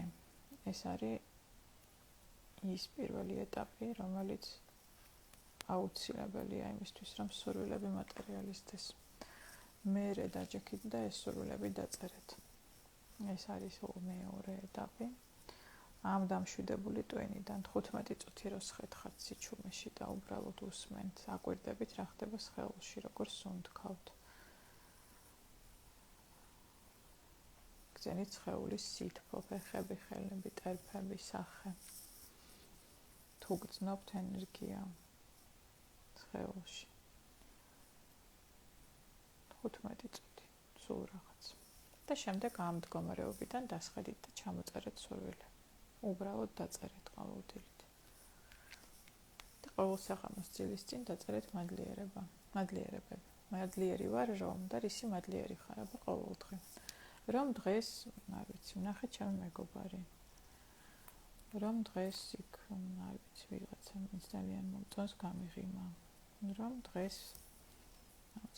ეს არის ის პირველი ეტაპი, რომელიც აუცილებელია იმისთვის, რომ სურვილები მატერიალიზდეს. მერე დაჯექით და ეს სურვილები დაწერეთ. ეს არის მეორე ეტაპი. ამ დამშვიდებული ტვენიდან 15 წუთი რო სხეთხართ სიჩუმეში და უბრალოდ უსმენთ, აკვირდებით რა ხდება სხეულში, როგორ სუნთქავთ. გზენით სხეულის სითბო, ფეხები, ხელები, ტერფები, სახე. თუ გრძნობთ ენერგია სხეულში. 15 წუთი, სულ რაღაც. და შემდეგ ამ მდგომარეობიდან დასხედით და ჩამოწერეთ სურვილები. უბრალოდ დაწერეთ ყოველდღიურად. და ყოველ საღამოს ძილის წინ დაწერეთ მადლიერებები. მადლიერი ვარ რომ და რისი მადლიერი ხარ აბა ყოველდღე. რომ დღეს, არ ვიცი, ვნახე ჩემი მეგობარი. რომ დღეს იქ, არ ვიცი, ვიღაცა მის ძალიან მომწონს გამიღიმა. რომ დღეს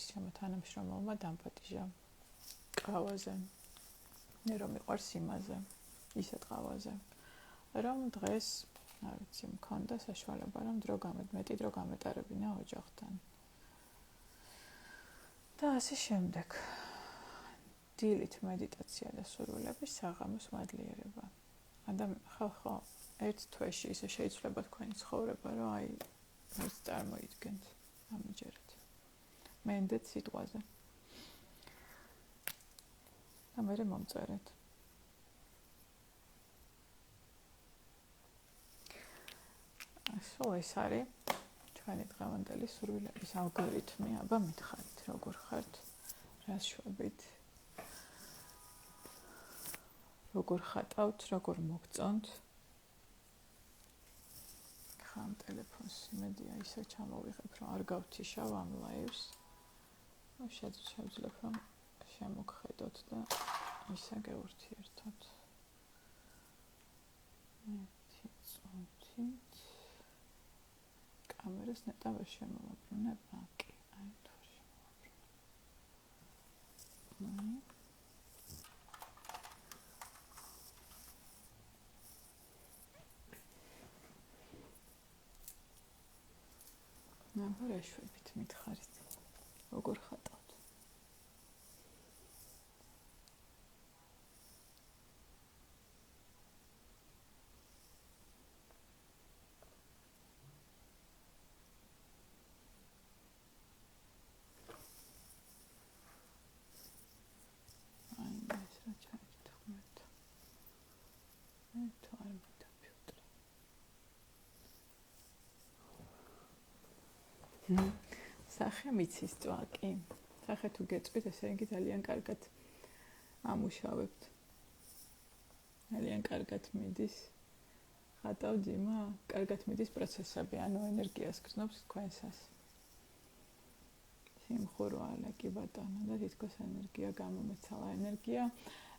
ჩემო თანამშრომელმა დამპატიჟა ყავაზე. რომ მიყვარს იმაზე, ისეთ ყავაზე. რომ დღეს, არ ვიცი, მქონდა საშუალება, რომ მეტი დრო გამეტარებინა ოჯახთან. და ასე შემდეგ. დილით მედიტაცია და სურვილები, საღამოს მადლიერება. ხო, ერთ თვეში ისე შეიძლება თქვენი ცხოვრება, რომ აი ეს წარმოიდგენთ, ამიჯერეთ. მენდეთ სიტყვაზე. და მერე მომწერეთ. ეს არის ჩვენი დღევანდელი სურვილების ალგორითმი. აბა მითხარით, როგორ ხართ, რას შვებით, როგორ ხატავთ, როგორ მოგწონთ. ხან ტელეფონს იმედია ისე ჩამოვიღებ, რომ არ გავთიშავ ამ ლაივს. შეძლებ, რომ შემოგხედოთ და ისე გეურთიერთოთ. კამერას ნეტა ვერ შემოვაბრუნება, კი, აი თუ შემოვაბრუნა. აბა რა შვებით, მითხარით, როგორ ხატავთ. სახე მიცის წვაკი. სახე თუ გეწვით, ესე იგი ძალიან კარგად ამუშავებთ. ძალიან კარგად მიდის. ხატავ ძიმა, კარგად მიდის პროცესები, ანუ ენერგიას გრძნობს თქვენსას. სიმხურო ალა კი ბატონო და თითქოს ენერგია გამომეცალა. ენერგია,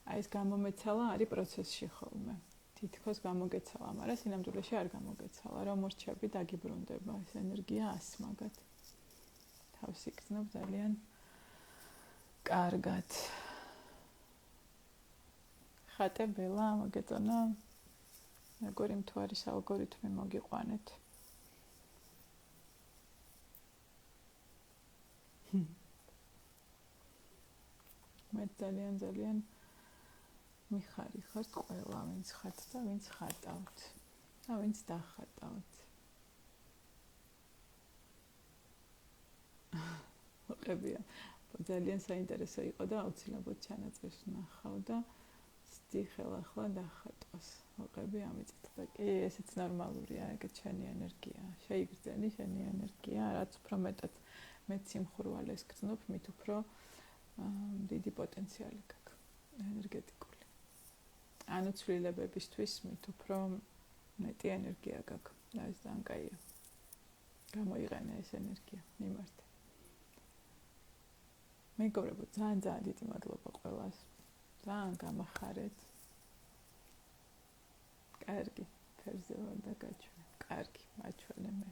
აი ეს გამომეცალა არის პროცესში ხოლმე. თითქოს გამოგეცალა, მაგრამ სინამდვილეში არ გამოგეცალა. რომ მორჩები დაგიბრუნდება ეს ენერგია ასმაგად. თავს იგრძნობ ძალიან კარგად. ხატე ბელა მოგეწონა როგორი მთვარის ალგორითმი მოგიყვანეთ. მე ძალიან მიხარიხართ ყველა, ვინც ხართ და ვინც ხატავთ. და ვინც დახატავთ. მოყებია. ძალიან საინტერესო იყო და აუცილებლად ჩანაწერს ვნახავ და სტიხელახლა დახატვას. მოყები ამიწით და კი ესეც ნორმალურია, ეგეც შენი ენერგია. შეიგრძენი შენი ენერგია, რაც უფრო მეტად მეც სიმხურვალეს გრძნობ, მით უფრო დიდი პოტენციალი გაქვს ენერგეტიკული. ანუ ცვლილებებისთვის მით უფრო მეტი ენერგია გაქვს. და ეს ძალიან კაია. გამოიყენე ეს ენერგია, მიმართე. მეგობრებო, ძალიან დიდი მადლობა ყველას. ძალიან გამახარეთ. კარგი, ფერზე ვარ და გაჩვენე. კარგი, მაჩვენე მე.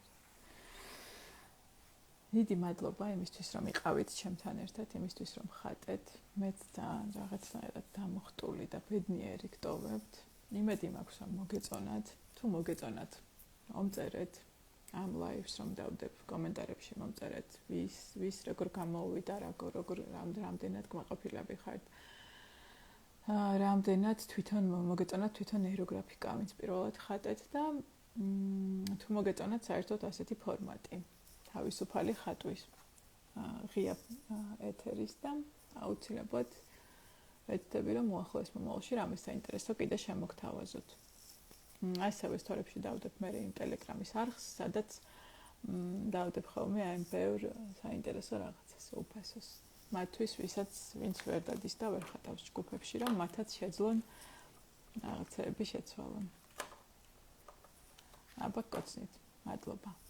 დიდი მადლობა იმისთვის, რომ იყავით ჩემთან ერთად, იმისთვის, რომ ხატეთ. მეც ძალიან რაღაცნაირად დამოხტული და ბედნიერი გტოვებთ. იმედი მაქვს, რომ მოგეწონათ. თუ მოგეწონათ, მომწერეთ ამ ლაივს, რომ დავდებ კომენტარებში მომწერეთ, ვის როგორ გამოუვიდა, როგორ რამდენად გმაყოფილები ხართ. რამდენად თვითონ მოგეწონათ თვითონ ეიროგრაფიკა, ვინც პირველად ხატეთ და თუ მოგეწონათ საერთოდ ასეთი ფორმატი. თავისუფალი ხატვის ღია ეთერის და აუცილებლად ვეცდები, რომ უახლოეს მომავალში რამე საინტერესო კიდე შემოგთავაზოთ. ასევე სტორებში დავდებ მე იმ ტელეგრამის არხს, სადაც დავდებ ხოლმე აი ბევრ საინტერესო რაღაცას უფასოს. მათთვის, ვინც ვერ დადის და ვერ ხატავს ჯგუფებში, რომ მათაც შეძლონ რაღაცები შეცვალონ. აბა, კოცნით. მადლობა.